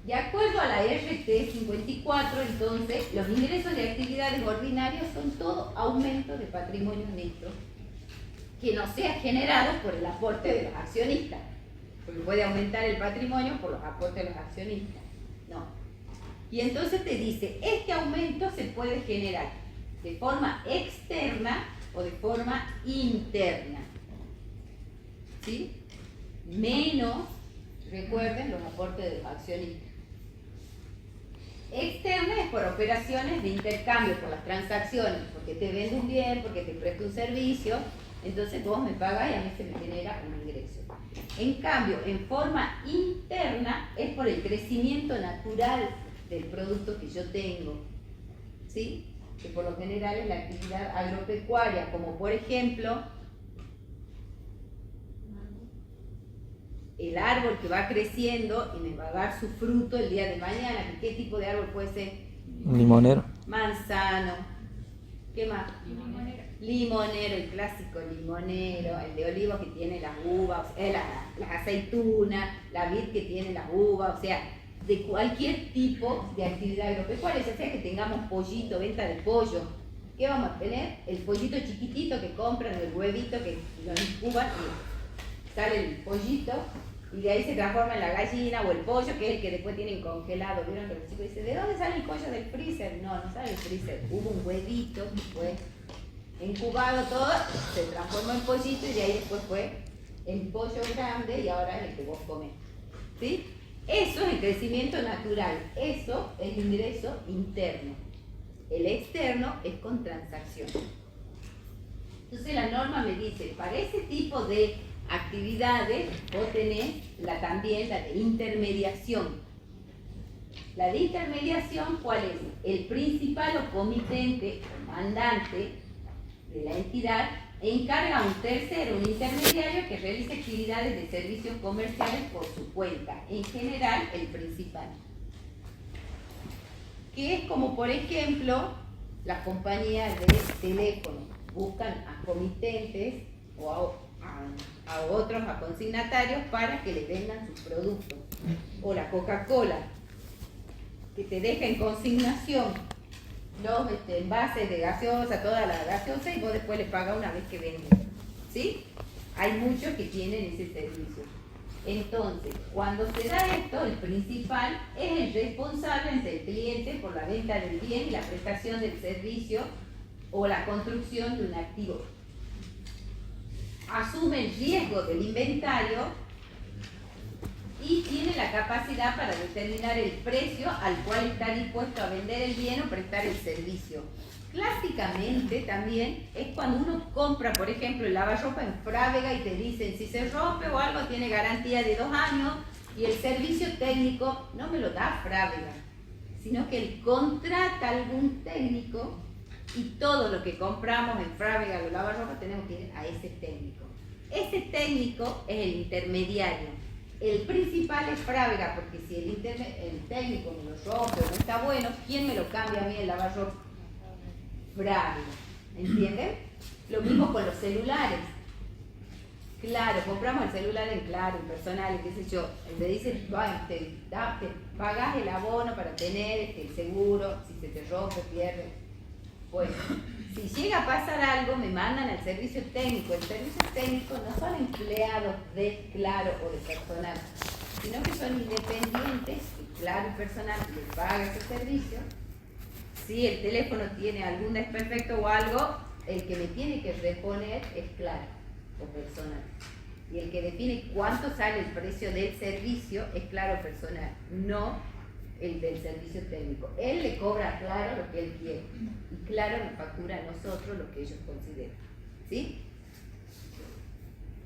De acuerdo a la RT 54, entonces, los ingresos de actividades ordinarias son todo aumento de patrimonio neto que no sea generado por el aporte de los accionistas, porque puede aumentar el patrimonio por los aportes de los accionistas. No. Y entonces te dice, este aumento se puede generar de forma externa o de forma interna, ¿sí? Menos, recuerden, los aportes de los accionistas. Externa es por operaciones de intercambio, por las transacciones, porque te vendo un bien, porque te presto un servicio, entonces vos me pagas y a mí se me genera un ingreso. En cambio, en forma interna es por el crecimiento natural del producto que yo tengo, ¿sí? Que por lo general es la actividad agropecuaria, como por ejemplo el árbol que va creciendo y me va a dar su fruto el día de mañana. ¿Qué tipo de árbol puede ser? Un limonero. Manzano. ¿Qué más? Limonero, el clásico limonero, el de olivo que tiene las uvas, las aceitunas, la vid que tiene las uvas, o sea, de cualquier tipo de actividad agropecuaria, ya sea que tengamos pollito, venta de pollo. ¿Qué vamos a tener? El pollito chiquitito que compran, el huevito que lo incuban y sale el pollito y de ahí se transforma en la gallina o el pollo, que es el que después tienen congelado. ¿Vieron que los chicos dicen, ¿de dónde sale el pollo del freezer? No, no sale del freezer. Hubo un huevito que fue incubado todo, se transformó en pollito y de ahí después fue el pollo grande y ahora es el que vos comés. ¿Sí? Eso es el crecimiento natural, eso es el ingreso interno. El externo es con transacción. Entonces la norma me dice, para ese tipo de actividades vos tenés también la de intermediación. La de intermediación, ¿cuál es? El principal o comitente o mandante de la entidad encarga a un tercero, un intermediario, que realice actividades de servicios comerciales por su cuenta, en general el principal. Que es como, por ejemplo, las compañías de teléfono buscan a comitentes o a otros, a consignatarios, para que les vendan sus productos. O la Coca-Cola, que te deja en consignación los envases de gaseosa, toda la gaseosa, y vos después les pagas una vez que venden. ¿Sí? Hay muchos que tienen ese servicio. Entonces, cuando se da esto, el principal es el responsable ante el cliente por la venta del bien y la prestación del servicio o la construcción de un activo. Asume el riesgo del inventario y tiene la capacidad para determinar el precio al cual está dispuesto a vender el bien o prestar el servicio. Clásicamente también es cuando uno compra, por ejemplo, el lavarropa en Frávega y te dicen, si se rompe o algo tiene garantía de 2 años y el servicio técnico no me lo da Frávega, sino que él contrata a algún técnico y todo lo que compramos en Frávega o lavarropa tenemos que ir a ese técnico. Ese técnico es el intermediario. El principal es Frávega, porque si el técnico me lo rompe o no está bueno, ¿quién me lo cambia a mí el lavarropa? Frávega. ¿Entienden? Lo mismo con los celulares. Claro, compramos el celular en Claro, en Personal, qué sé yo. Le dicen, te pagas el abono para tener el seguro, si se te rompe, pierde. Bueno, si llega a pasar algo, me mandan al servicio técnico. El servicio técnico no son empleados de Claro o de Personal, sino que son independientes, y Claro y Personal les paga ese servicio. Si el teléfono tiene algún desperfecto o algo, el que me tiene que reponer es Claro o Personal. Y el que define cuánto sale el precio del servicio es Claro Personal, no el del servicio técnico. Él le cobra a Claro lo que él quiere y Claro nos factura a nosotros lo que ellos consideran. ¿Sí?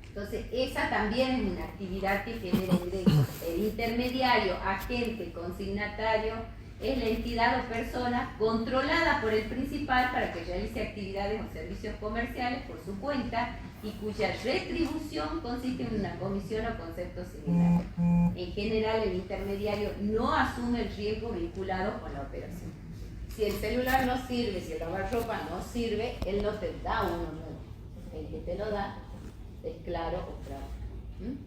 Entonces, esa también es una actividad que genera ingresos. El intermediario, agente, consignatario, es la entidad o persona controlada por el principal para que realice actividades o servicios comerciales por su cuenta y cuya retribución consiste en una comisión o concepto similar. En general, el intermediario no asume el riesgo vinculado con la operación. Si el celular no sirve, si el lavarropa no sirve, él no te da uno nuevo. El que te lo da es Claro o Frávega.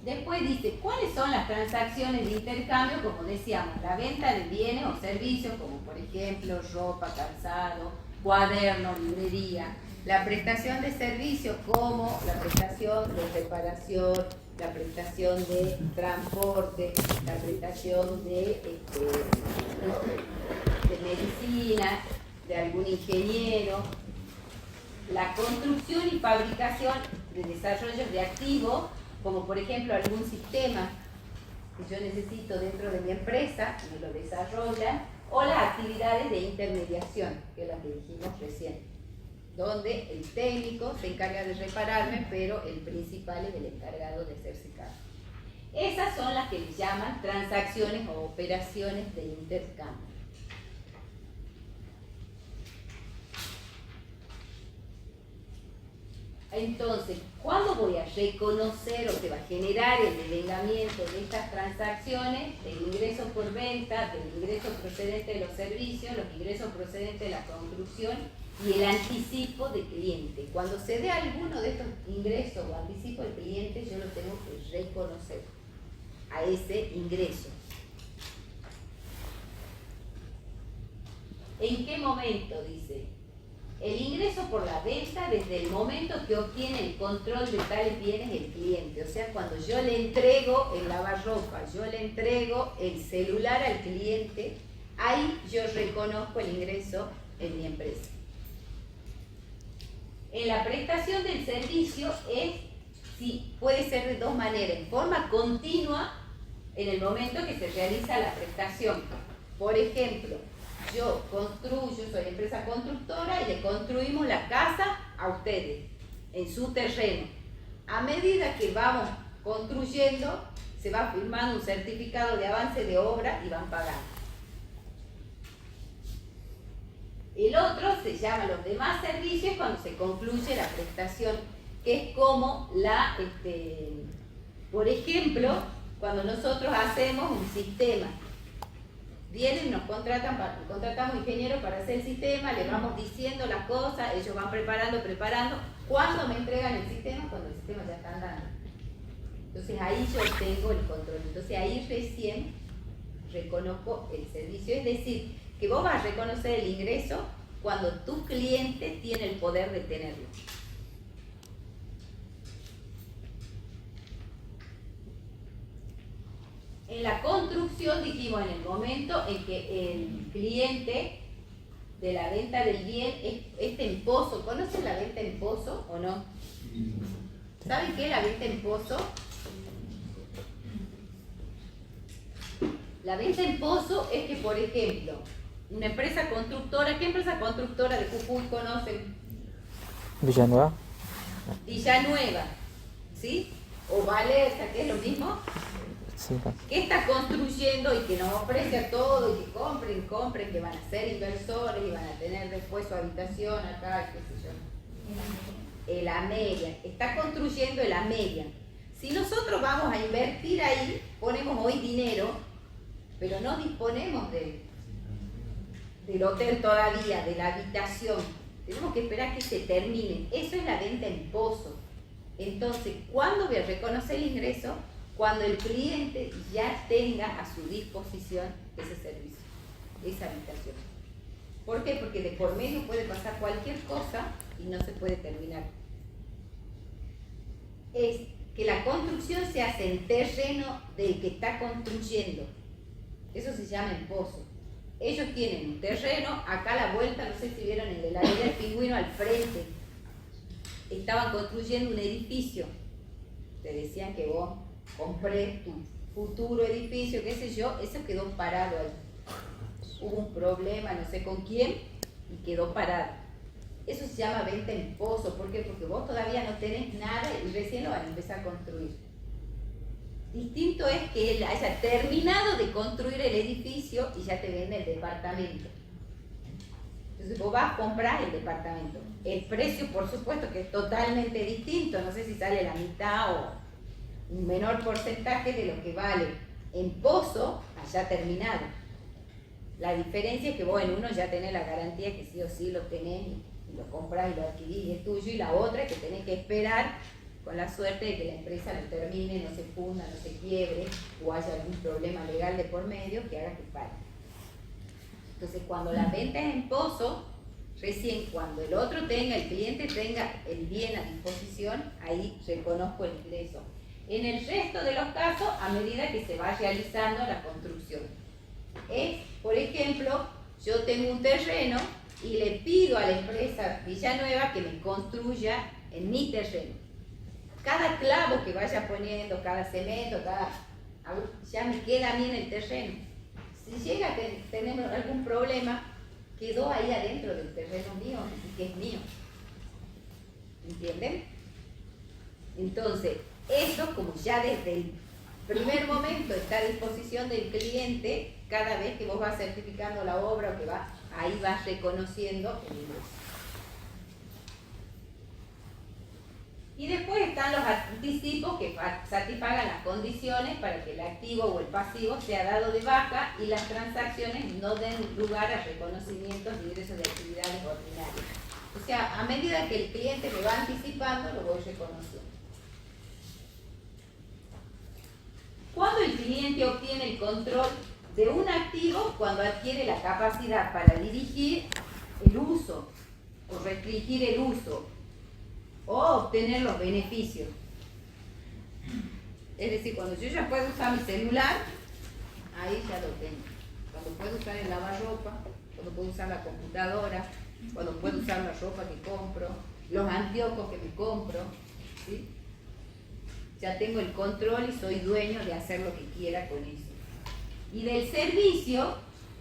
Después dice, ¿cuáles son las transacciones de intercambio? Como decíamos, la venta de bienes o servicios, como por ejemplo ropa, calzado, cuaderno, librería. La prestación de servicios, como la prestación de reparación, la prestación de transporte, la prestación de medicina, de algún ingeniero. La construcción y fabricación de desarrollos de activos, como por ejemplo algún sistema que yo necesito dentro de mi empresa, me lo desarrollan, o las actividades de intermediación, que es la que dijimos recién, donde el técnico se encarga de repararme, pero el principal es el encargado de hacerse cargo. Esas son las que le llaman transacciones o operaciones de intercambio. Entonces, ¿cuándo voy a reconocer o se va a generar el devengamiento de estas transacciones? Del ingreso por venta, del ingreso procedente de los servicios, los ingresos procedentes de la construcción y el anticipo de cliente. Cuando se dé alguno de estos ingresos o anticipo de cliente, yo lo tengo que reconocer a ese ingreso. ¿En qué momento? Dice. El ingreso por la venta desde el momento que obtiene el control de tales bienes el cliente. O sea, cuando yo le entrego el lavarropa, yo le entrego el celular al cliente, ahí yo reconozco el ingreso en mi empresa. En la prestación del servicio puede ser de dos maneras. En forma continua, en el momento que se realiza la prestación. Por ejemplo, yo construyo, soy empresa constructora y le construimos la casa a ustedes en su terreno. A medida que vamos construyendo, se va firmando un certificado de avance de obra y van pagando. El otro se llama los demás servicios cuando se concluye la prestación, que es como por ejemplo, cuando nosotros hacemos un sistema. Vienen, nos contratamos ingenieros para hacer el sistema, les vamos diciendo las cosas, ellos van preparando. ¿Cuándo me entregan el sistema? Cuando el sistema ya está andando. Entonces ahí yo tengo el control. Entonces ahí recién reconozco el servicio. Es decir, que vos vas a reconocer el ingreso cuando tu cliente tiene el poder de tenerlo. En la construcción dijimos en el momento en que el cliente de la venta del bien es temposo. ¿Conocen la venta en pozo o no? ¿Saben qué es la venta en pozo? La venta en pozo es que, por ejemplo, una empresa constructora, ¿qué empresa constructora de Jujuy conocen? Villanueva. Villanueva, ¿sí? O Valerza, que es lo mismo. Sí, que está construyendo y que nos ofrece a todo y que compren, que van a ser inversores y van a tener después su habitación acá, qué sé yo. El Amerian, está construyendo el Amerian. Si nosotros vamos a invertir ahí, ponemos hoy dinero, pero no disponemos del hotel todavía, de la habitación. Tenemos que esperar que se termine. Eso es la venta en pozo. Entonces, ¿cuándo voy a reconocer el ingreso? Cuando el cliente ya tenga a su disposición ese servicio, esa habitación. ¿Por qué? Porque de por medio puede pasar cualquier cosa y no se puede terminar. Es que la construcción se hace en terreno del que está construyendo. Eso se llama en pozo. Ellos tienen un terreno, acá a la vuelta, no sé si vieron el de la Avenida del Pingüino al frente. Estaban construyendo un edificio. Te decían que vos compré tu futuro edificio, qué sé yo, eso quedó parado ahí. Hubo un problema, no sé con quién, y quedó parado. Eso se llama venta en pozo. ¿Por qué? Porque vos todavía no tenés nada y recién lo van a empezar a construir. Distinto es que él haya terminado de construir el edificio y ya te vende el departamento. Entonces vos vas a comprar el departamento. El precio, por supuesto, que es totalmente distinto. No sé si sale la mitad o un menor porcentaje de lo que vale en pozo allá terminado. La diferencia es que vos en uno ya tenés la garantía que sí o sí lo tenés y lo compras y lo adquirís y es tuyo, y la otra es que tenés que esperar con la suerte de que la empresa lo termine, no se funda, no se quiebre o haya algún problema legal de por medio que haga que pague. Entonces, cuando la venta es en pozo, recién cuando el otro tenga, el cliente tenga el bien a disposición, ahí reconozco el ingreso. En el resto de los casos, a medida que se va realizando la construcción. Es, por ejemplo, yo tengo un terreno y le pido a la empresa Villanueva que me construya en mi terreno. Cada clavo que vaya poniendo, cada cemento, ya me queda a mí en el terreno. Si llega a tener algún problema, quedó ahí adentro del terreno mío, así que es mío. ¿Entienden? Entonces, esto como ya desde el primer momento está a disposición del cliente, cada vez que vos vas certificando la obra o que ahí vas reconociendo el ingreso. Y después están los anticipos que satisfagan las condiciones para que el activo o el pasivo sea dado de baja y las transacciones no den lugar a reconocimientos de ingresos de actividades ordinarias. O sea, a medida que el cliente me va anticipando, lo voy reconociendo. Cuando el cliente obtiene el control de un activo, cuando adquiere la capacidad para dirigir el uso o restringir el uso o obtener los beneficios. Es decir, cuando yo ya puedo usar mi celular, ahí ya lo tengo. Cuando puedo usar el lavarropa, cuando puedo usar la computadora, cuando puedo usar la ropa que compro, los anteojos que me compro, ¿sí? Ya tengo el control y soy dueño de hacer lo que quiera con eso. Y del servicio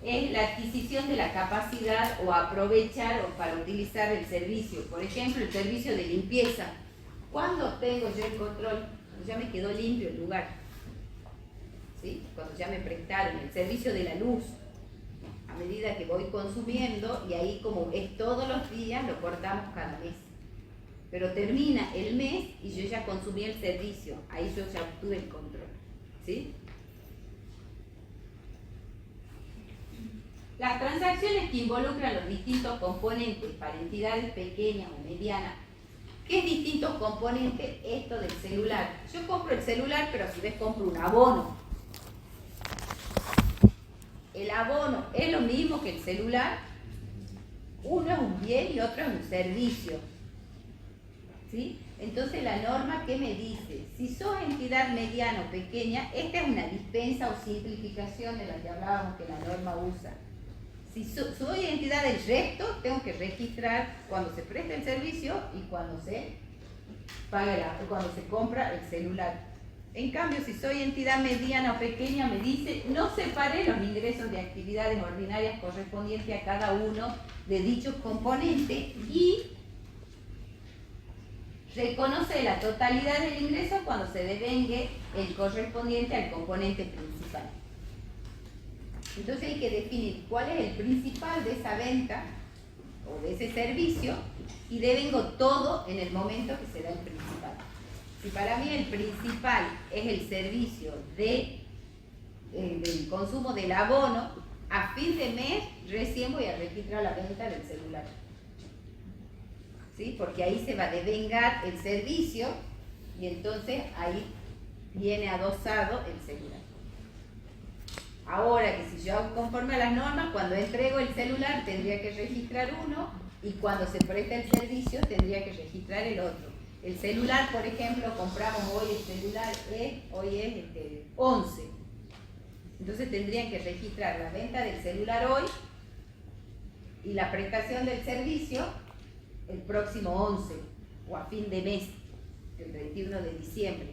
es la adquisición de la capacidad o aprovechar o para utilizar el servicio. Por ejemplo, el servicio de limpieza. ¿Cuándo tengo yo el control? Cuando ya me quedó limpio el lugar. ¿Sí? Cuando ya me prestaron el servicio de la luz. A medida que voy consumiendo, y ahí como es todos los días, lo cortamos cada mes. Pero termina el mes y yo ya consumí el servicio. Ahí yo ya obtuve el control. ¿Sí? Las transacciones que involucran los distintos componentes para entidades pequeñas o medianas. ¿Qué es distintos componentes? Esto del celular. Yo compro el celular, pero a su vez compro un abono. El abono es lo mismo que el celular. Uno es un bien y otro es un servicio. ¿Sí? Entonces la norma, ¿qué me dice? Si sos entidad mediana o pequeña, esta es una dispensa o simplificación de la que hablábamos que la norma usa. Si soy entidad del resto, tengo que registrar cuando se presta el servicio y cuando se paga cuando se compra el celular. En cambio, si soy entidad mediana o pequeña, me dice, no separe los ingresos de actividades ordinarias correspondientes a cada uno de dichos componentes y reconoce la totalidad del ingreso cuando se devengue el correspondiente al componente principal. Entonces hay que definir cuál es el principal de esa venta o de ese servicio y devengo todo en el momento que se da el principal. Si para mí el principal es el servicio del consumo del abono, a fin de mes recién voy a registrar la venta del celular. ¿Sí? Porque ahí se va a devengar el servicio y entonces ahí viene adosado el celular. Ahora que si yo hago conforme a las normas, cuando entrego el celular tendría que registrar uno y cuando se presta el servicio tendría que registrar el otro. El celular, por ejemplo, compramos hoy el celular, hoy es 11. Entonces tendrían que registrar la venta del celular hoy y la prestación del servicio el próximo 11 o a fin de mes, el 31 de diciembre.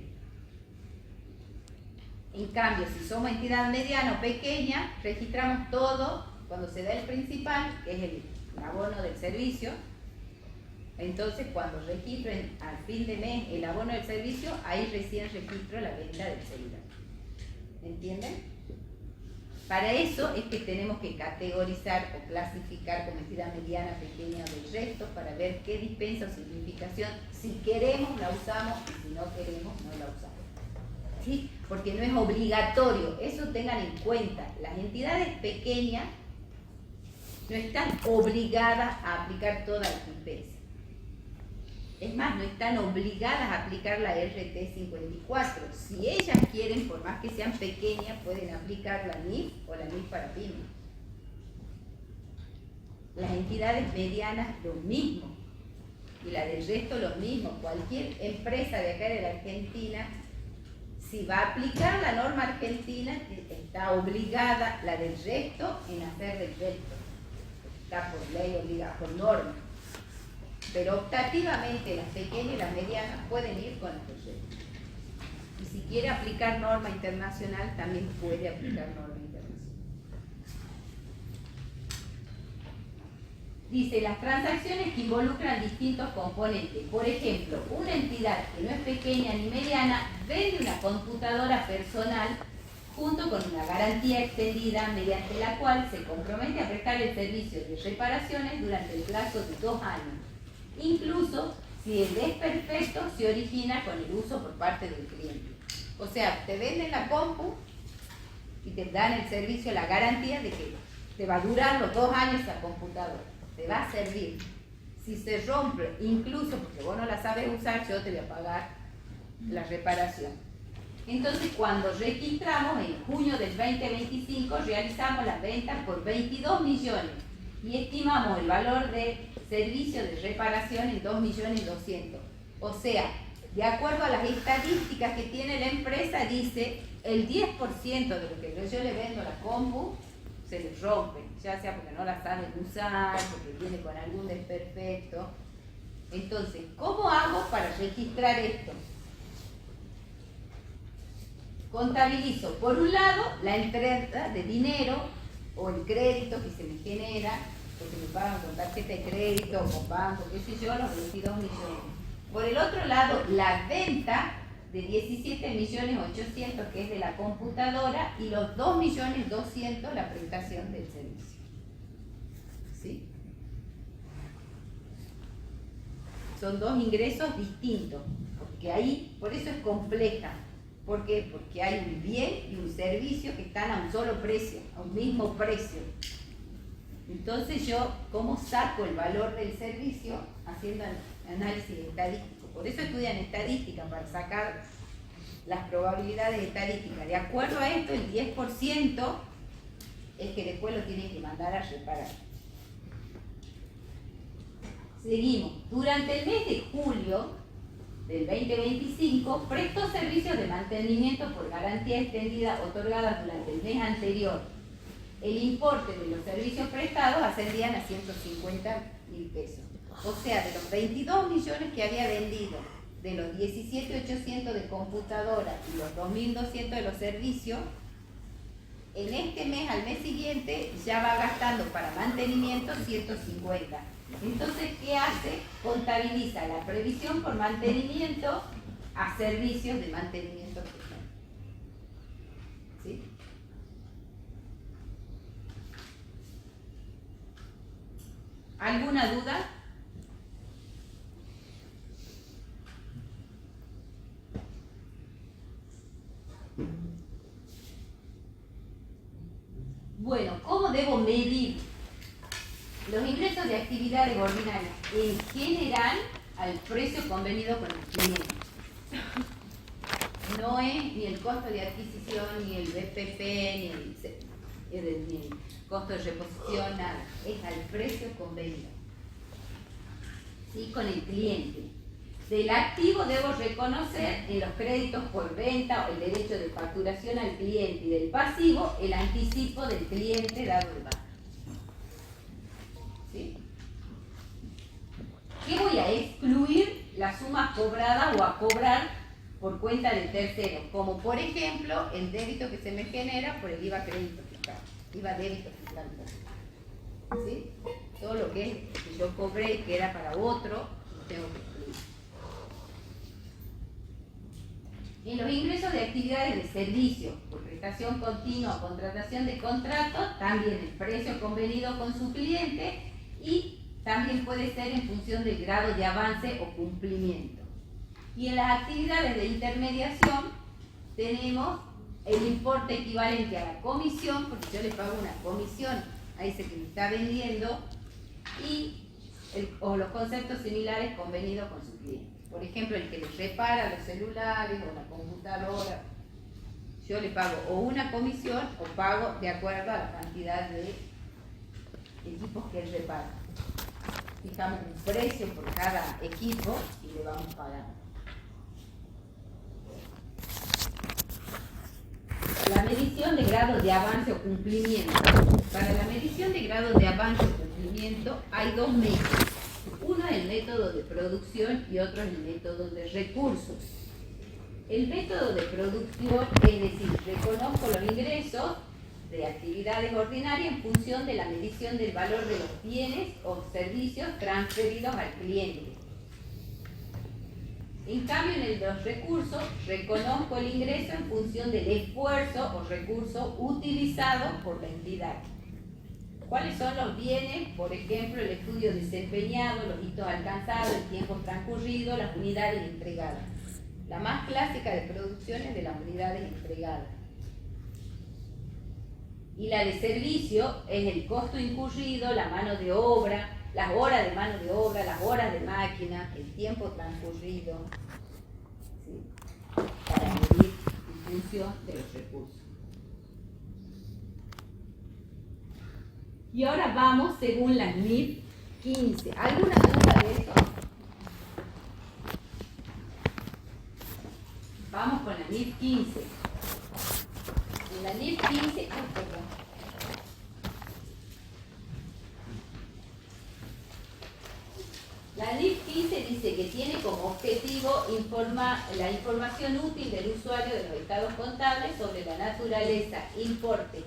En cambio, si somos entidad mediana o pequeña, registramos todo cuando se da el principal, que es el abono del servicio. Entonces, cuando registro al fin de mes el abono del servicio, ahí recién registro la venta del celular. ¿Entienden? Para eso es que tenemos que categorizar o clasificar como entidad mediana, pequeña o del resto para ver qué dispensa o significación, si queremos la usamos y si no queremos no la usamos. ¿Sí? Porque no es obligatorio, eso tengan en cuenta. Las entidades pequeñas no están obligadas a aplicar toda la dispensa. Es más, no están obligadas a aplicar la RT 54. Si ellas quieren, por más que sean pequeñas, pueden aplicar la NIF o la NIF para pymes. Las entidades medianas lo mismo. Y la del resto lo mismo. Cualquier empresa de acá de la Argentina, si va a aplicar la norma argentina, está obligada la del resto en hacer del resto. Está por ley obligada, por norma. Pero optativamente las pequeñas y las medianas pueden ir con el proyecto. Y si quiere aplicar norma internacional, también puede aplicar norma internacional. Dice, las transacciones que involucran distintos componentes. Por ejemplo, una entidad que no es pequeña ni mediana vende una computadora personal junto con una garantía extendida mediante la cual se compromete a prestar el servicio de reparaciones durante el plazo de 2 años. Incluso si el desperfecto se origina con el uso por parte del cliente. O sea, te venden la compu y te dan el servicio, la garantía de que te va a durar los 2 años esa computadora, te va a servir. Si se rompe, incluso porque vos no la sabes usar, yo te voy a pagar la reparación. Entonces, cuando registramos en junio del 2025, realizamos las ventas por 22 millones y estimamos el valor de servicio de reparación en 2.200.000. O sea, de acuerdo a las estadísticas que tiene la empresa, dice el 10% de lo que yo le vendo a la compu se les rompe, ya sea porque no la saben usar, porque viene con algún desperfecto. Entonces, ¿cómo hago para registrar esto? Contabilizo, por un lado, la entrada de dinero o el crédito que se me genera, porque me pagan con tarjeta de crédito, con banco, qué sé yo, los 22 millones. Por el otro lado, la venta de 17.800.000, que es de la computadora, y los 2.200.000 la prestación del servicio. ¿Sí? Son dos ingresos distintos, porque ahí, por eso es compleja. ¿Por qué? Porque hay un bien y un servicio que están a un solo precio, a un mismo precio. Entonces yo, ¿cómo saco el valor del servicio? Haciendo análisis estadístico. Por eso estudian estadística, para sacar las probabilidades estadísticas. De acuerdo a esto, el 10% es que después lo tienen que mandar a reparar. Seguimos. Durante el mes de julio del 2025, prestó servicios de mantenimiento por garantía extendida otorgadas durante el mes anterior. El importe de los servicios prestados ascendían a 150.000 pesos. O sea, de los 22 millones que había vendido, de los 17.800 de computadora y los 2.200 de los servicios, en este mes, al mes siguiente, ya va gastando para mantenimiento 150. Entonces, ¿qué hace? Contabiliza la previsión por mantenimiento a servicios de mantenimiento personal. ¿Sí? ¿Alguna duda? Bueno, ¿cómo debo medir los ingresos de actividades ordinarias? En general, al precio convenido con el cliente. No es ni el costo de adquisición, ni el BPP, ni el costo de reposición, nada. Es al precio convenido. ¿Sí? Con el cliente. Del activo debo reconocer en los créditos por venta o el derecho de facturación al cliente, y del pasivo el anticipo del cliente dado de baja. ¿Sí? ¿Qué voy a excluir? Las sumas cobradas o a cobrar por cuenta de terceros, como por ejemplo el débito que se me genera por el IVA crédito fiscal, IVA débito fiscal. ¿Sí? Todo lo que yo cobré y que era para otro, lo tengo que excluir. En los ingresos de actividades de servicio, por prestación continua o contratación de contrato, también el precio convenido con su cliente, y también puede ser en función del grado de avance o cumplimiento. Y en las actividades de intermediación tenemos el importe equivalente a la comisión, porque yo le pago una comisión a ese que me está vendiendo, o los conceptos similares convenidos con su cliente. Por ejemplo, el que le repara los celulares o la computadora, yo le pago o una comisión o pago de acuerdo a la cantidad de equipos que él repara. Fijamos un precio por cada equipo y le vamos pagando. La medición de grado de avance o cumplimiento. Para la medición de grado de avance o cumplimiento hay dos métodos. Uno es el método de producción y otro es el método de recursos. El método de producción, es decir, reconozco los ingresos de actividades ordinarias en función de la medición del valor de los bienes o servicios transferidos al cliente. En cambio, en el de los recursos, reconozco el ingreso en función del esfuerzo o recurso utilizado por la entidad. ¿Cuáles son los bienes? Por ejemplo, el estudio desempeñado, los hitos alcanzados, el tiempo transcurrido, las unidades entregadas. La más clásica de producción es de las unidades entregadas. Y la de servicio es el costo incurrido, la mano de obra, las horas de mano de obra, las horas de máquina, el tiempo transcurrido, ¿sí? Para medir en función de los recursos. Y ahora vamos según la NIF 15. ¿Alguna duda de eso? Vamos con la NIF 15. En la NIF 15, La NIF 15 dice que tiene como objetivo la información útil del usuario de los estados contables sobre la naturaleza, importe,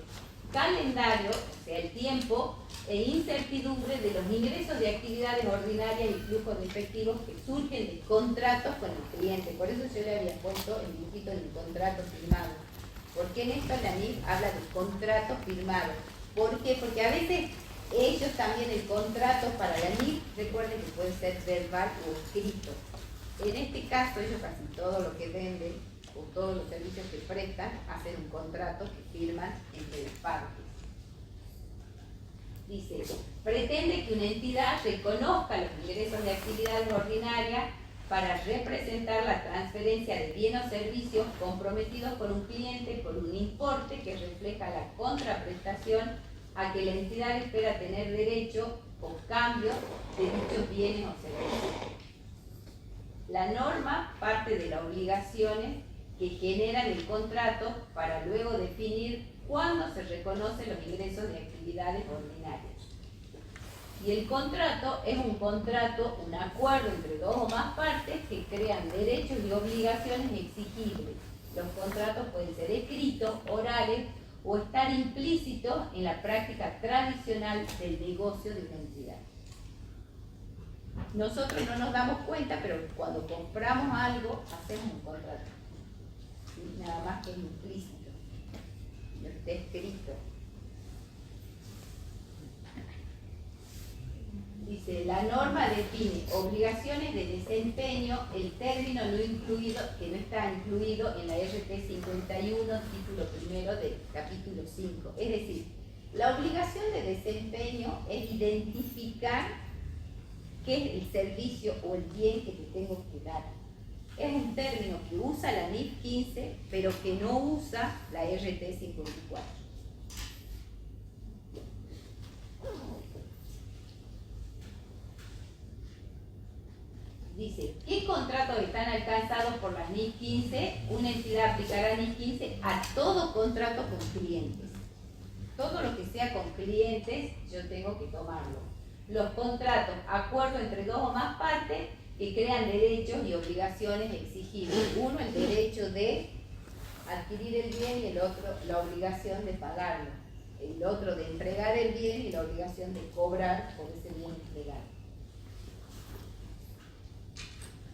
calendario, o sea, el tiempo, e incertidumbre de los ingresos de actividades ordinarias y flujos de efectivos que surgen de contratos con el cliente. Por eso yo le había puesto el dibujito del contrato firmado. Porque en esto la NIF habla de contrato firmado. ¿Por qué? Porque a veces ellos también el contrato para la NIF, recuerden que puede ser verbal o escrito. En este caso, ellos casi todo lo que venden o todos los servicios que prestan hacen un contrato que firman entre las partes. Dice, pretende que una entidad reconozca los ingresos de actividades ordinarias para representar la transferencia de bienes o servicios comprometidos por un cliente por un importe que refleja la contraprestación a que la entidad espera tener derecho o cambio de dichos bienes o servicios. La norma parte de las obligaciones que generan el contrato para luego definir cuándo se reconocen los ingresos de actividades ordinarias. Y el contrato es un contrato, un acuerdo entre dos o más partes que crean derechos y obligaciones exigibles. Los contratos pueden ser escritos, orales o estar implícito en la práctica tradicional del negocio de una entidad. Nosotros no nos damos cuenta, pero cuando compramos algo, hacemos un contrato. ¿Sí? Nada más que es implícito, no está escrito. Dice, la norma define obligaciones de desempeño, el término no incluido, que no está incluido en la RT 51, título primero del capítulo 5. Es decir, la obligación de desempeño es identificar qué es el servicio o el bien que te tengo que dar. Es un término que usa la NIF 15, pero que no usa la RT 54. Dice, ¿qué contratos están alcanzados por las NIF 15? Una entidad aplicará NIF 15 a todo contrato con clientes. Todo lo que sea con clientes, yo tengo que tomarlo. Los contratos, acuerdo entre dos o más partes que crean derechos y obligaciones exigibles. Uno, el derecho de adquirir el bien y el otro, la obligación de pagarlo. El otro, de entregar el bien y la obligación de cobrar por ese bien entregado.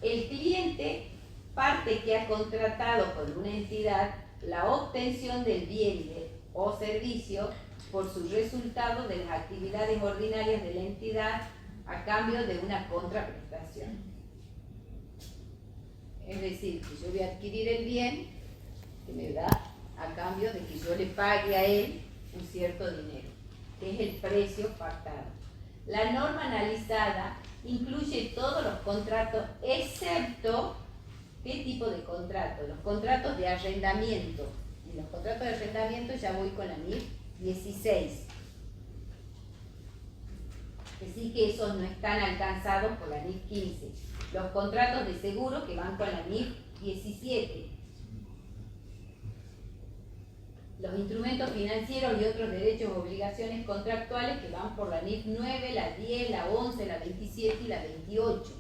El cliente, parte que ha contratado con una entidad la obtención del bien o servicio por su resultado de las actividades ordinarias de la entidad a cambio de una contraprestación. Es decir, que yo voy a adquirir el bien que me da a cambio de que yo le pague a él un cierto dinero, que es el precio pactado. La norma analizada incluye todos los contratos, excepto, ¿qué tipo de contrato? Los contratos de arrendamiento. En los contratos de arrendamiento ya voy con la NIF 16. Así que esos no están alcanzados por la NIF 15. Los contratos de seguro que van con la NIF 17. Los instrumentos financieros y otros derechos o obligaciones contractuales que van por la NIF 9, la 10, la 11, la 27 y la 28.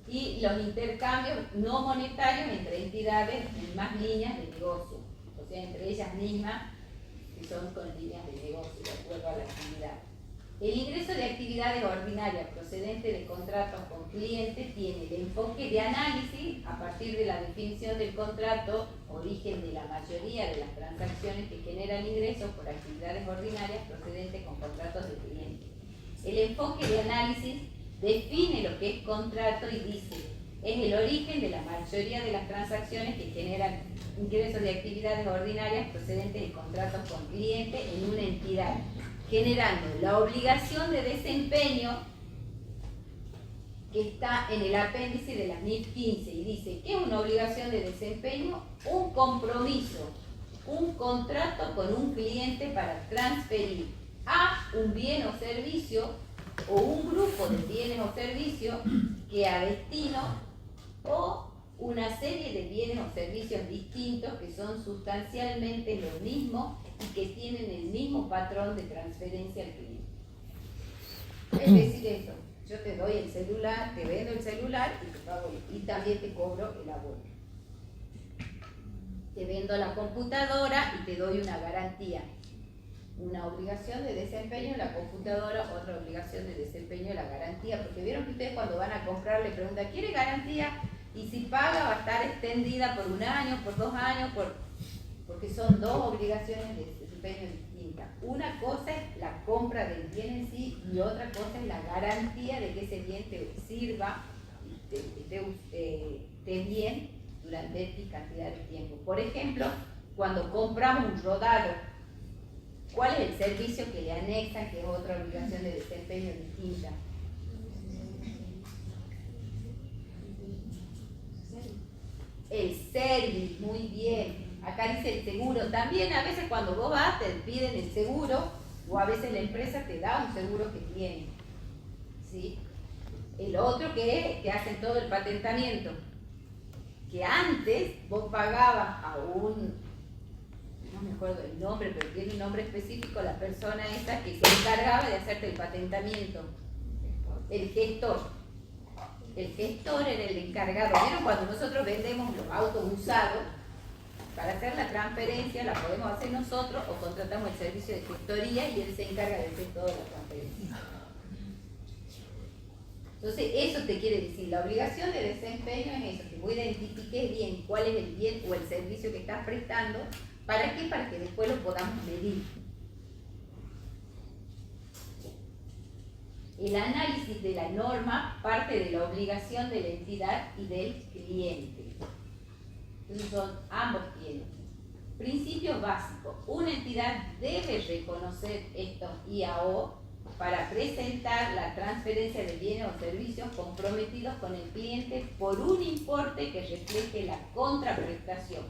Y los intercambios no monetarios entre entidades en más líneas de negocio, o sea, entre ellas mismas, que son con líneas de negocio, de acuerdo a la actividad. El ingreso de actividades ordinarias procedentes de contratos con clientes tiene el enfoque de análisis a partir de la definición del contrato, origen de la mayoría de las transacciones que generan ingresos por actividades ordinarias procedentes con contratos de clientes. El enfoque de análisis define lo que es contrato y dice, es el origen de la mayoría de las transacciones que generan ingresos de actividades ordinarias procedentes de contratos con clientes en una entidad, generando la obligación de desempeño que está en el apéndice de las NIF 15 y dice, ¿qué es una obligación de desempeño? Un compromiso, un contrato con un cliente para transferir a un bien o servicio o un grupo de bienes o servicios que a destino o una serie de bienes o servicios distintos que son sustancialmente los mismos y que tienen el mismo patrón de transferencia al cliente. Es decir, eso, yo te doy el celular, te vendo el celular y te pago y también te cobro el abono. Te vendo la computadora y te doy una garantía. Una obligación de desempeño en la computadora, otra obligación de desempeño en la garantía, porque vieron que ustedes cuando van a comprar le preguntan, ¿quiere garantía? Y si paga va a estar extendida por 1 año, por 2 años, porque son dos obligaciones de desempeño distintas. Una cosa es la compra del bien en sí y otra cosa es la garantía de que ese bien te sirva y te bien durante X cantidad de tiempo. Por ejemplo, cuando compramos un rodado, ¿cuál es el servicio que le anexan, que es otra obligación de desempeño distinta? El service, muy bien. Acá dice el seguro. También a veces cuando vos vas te piden el seguro o a veces la empresa te da un seguro que tiene. ¿Sí? El otro que es que hacen todo el patentamiento. Que antes vos pagabas a un, no me acuerdo el nombre, pero tiene un nombre específico, la persona esa que se encargaba de hacerte el patentamiento. El gestor. el gestor era el encargado. ¿Vieron cuando nosotros vendemos los autos usados? Para hacer la transferencia la podemos hacer nosotros o contratamos el servicio de gestoría y él se encarga de hacer toda la transferencia. Entonces, eso te quiere decir, la obligación de desempeño es eso, que vos identifiques bien cuál es el bien o el servicio que estás prestando. ¿Para qué? Para que después lo podamos medir. El análisis de la norma parte de la obligación de la entidad y del cliente. Entonces son ambos tienen. Principios básicos. Una entidad debe reconocer estos IAO para presentar la transferencia de bienes o servicios comprometidos con el cliente por un importe que refleje la contraprestación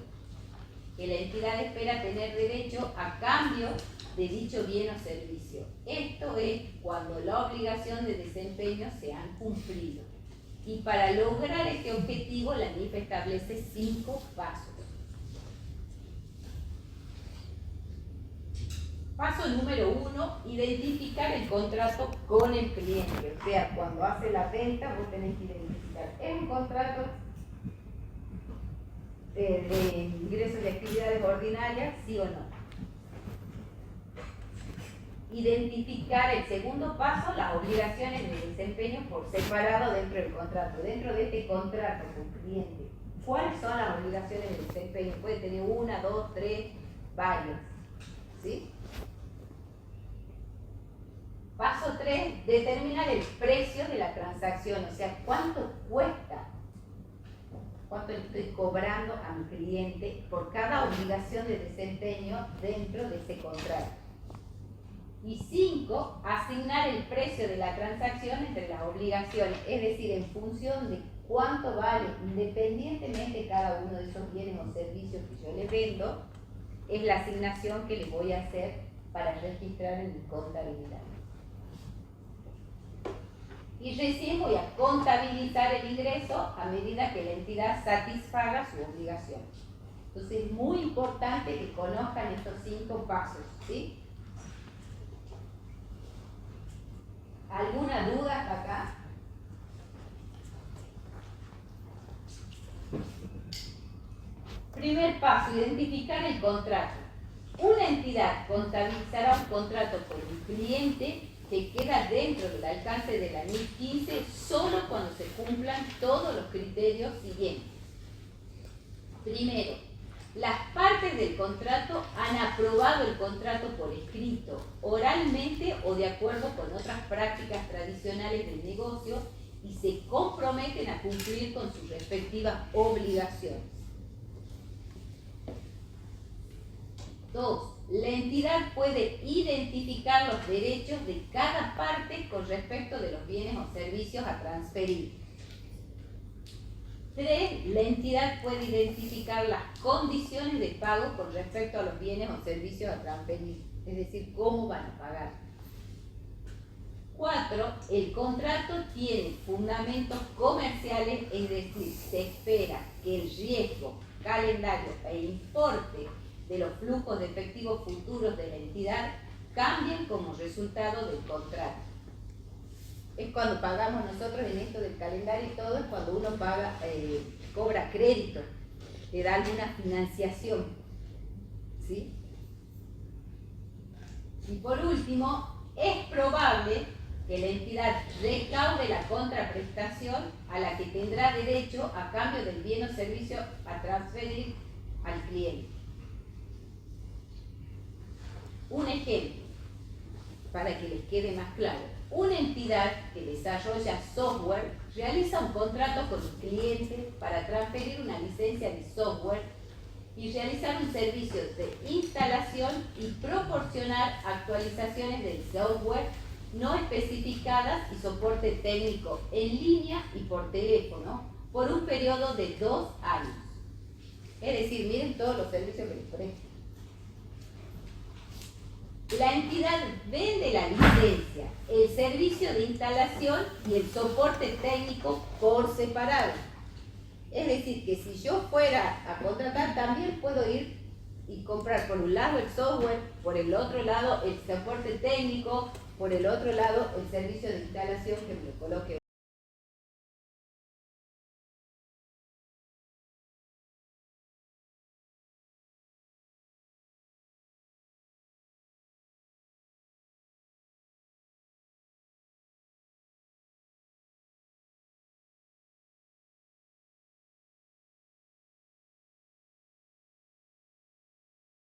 que la entidad espera tener derecho a cambio de dicho bien o servicio. Esto es cuando la obligación de desempeño se han cumplido. Y para lograr este objetivo, la NIF establece 5 pasos. Paso número 1, identificar el contrato con el cliente. O sea, cuando hace la venta, vos tenés que identificar el contrato de ingresos de actividades ordinarias, sí o no. Identificar el segundo paso, las obligaciones de desempeño por separado dentro del contrato. Dentro de este contrato con cliente, ¿cuáles son las obligaciones de desempeño? Puede tener 1, 2, 3, varias. ¿Sí? Paso 3, determinar el precio de la transacción, o sea, cuánto cuesta, cuánto le estoy cobrando a mi cliente por cada obligación de desempeño dentro de ese contrato. Y 5, asignar el precio de la transacción entre las obligaciones, es decir, en función de cuánto vale, independientemente de cada uno de esos bienes o servicios que yo le vendo, es la asignación que le voy a hacer para registrar en mi contabilidad. Y recién voy a contabilizar el ingreso a medida que la entidad satisfaga su obligación. Entonces es muy importante que conozcan estos 5 pasos, ¿sí? ¿Alguna duda hasta acá? Primer paso, identificar el contrato. Una entidad contabilizará un contrato con un cliente que queda dentro del alcance de la NIF 15 solo cuando se cumplan todos los criterios siguientes. Primero, las partes del contrato han aprobado el contrato por escrito, oralmente o de acuerdo con otras prácticas tradicionales del negocio y se comprometen a cumplir con sus respectivas obligaciones. 2. La entidad puede identificar los derechos de cada parte con respecto de los bienes o servicios a transferir. 3. La entidad puede identificar las condiciones de pago con respecto a los bienes o servicios a transferir, es decir, cómo van a pagar. 4. El contrato tiene fundamentos comerciales, es decir, se espera que el riesgo, calendario e importe de los flujos de efectivo futuros de la entidad cambien como resultado del contrato. Es cuando pagamos nosotros en esto del calendario y todo, es cuando uno paga, cobra crédito, le da alguna financiación, ¿sí? Y por último, es probable que la entidad recaude la contraprestación a la que tendrá derecho a cambio del bien o servicio a transferir al cliente. Un ejemplo, para que les quede más claro. Una entidad que desarrolla software realiza un contrato con un cliente para transferir una licencia de software y realizar un servicio de instalación y proporcionar actualizaciones del software no especificadas y soporte técnico en línea y por teléfono por un periodo de 2 años. Es decir, miren todos los servicios que les presto. La entidad vende la licencia, el servicio de instalación y el soporte técnico por separado. Es decir, que si yo fuera a contratar, también puedo ir y comprar por un lado el software, por el otro lado el soporte técnico, por el otro lado el servicio de instalación que me lo coloque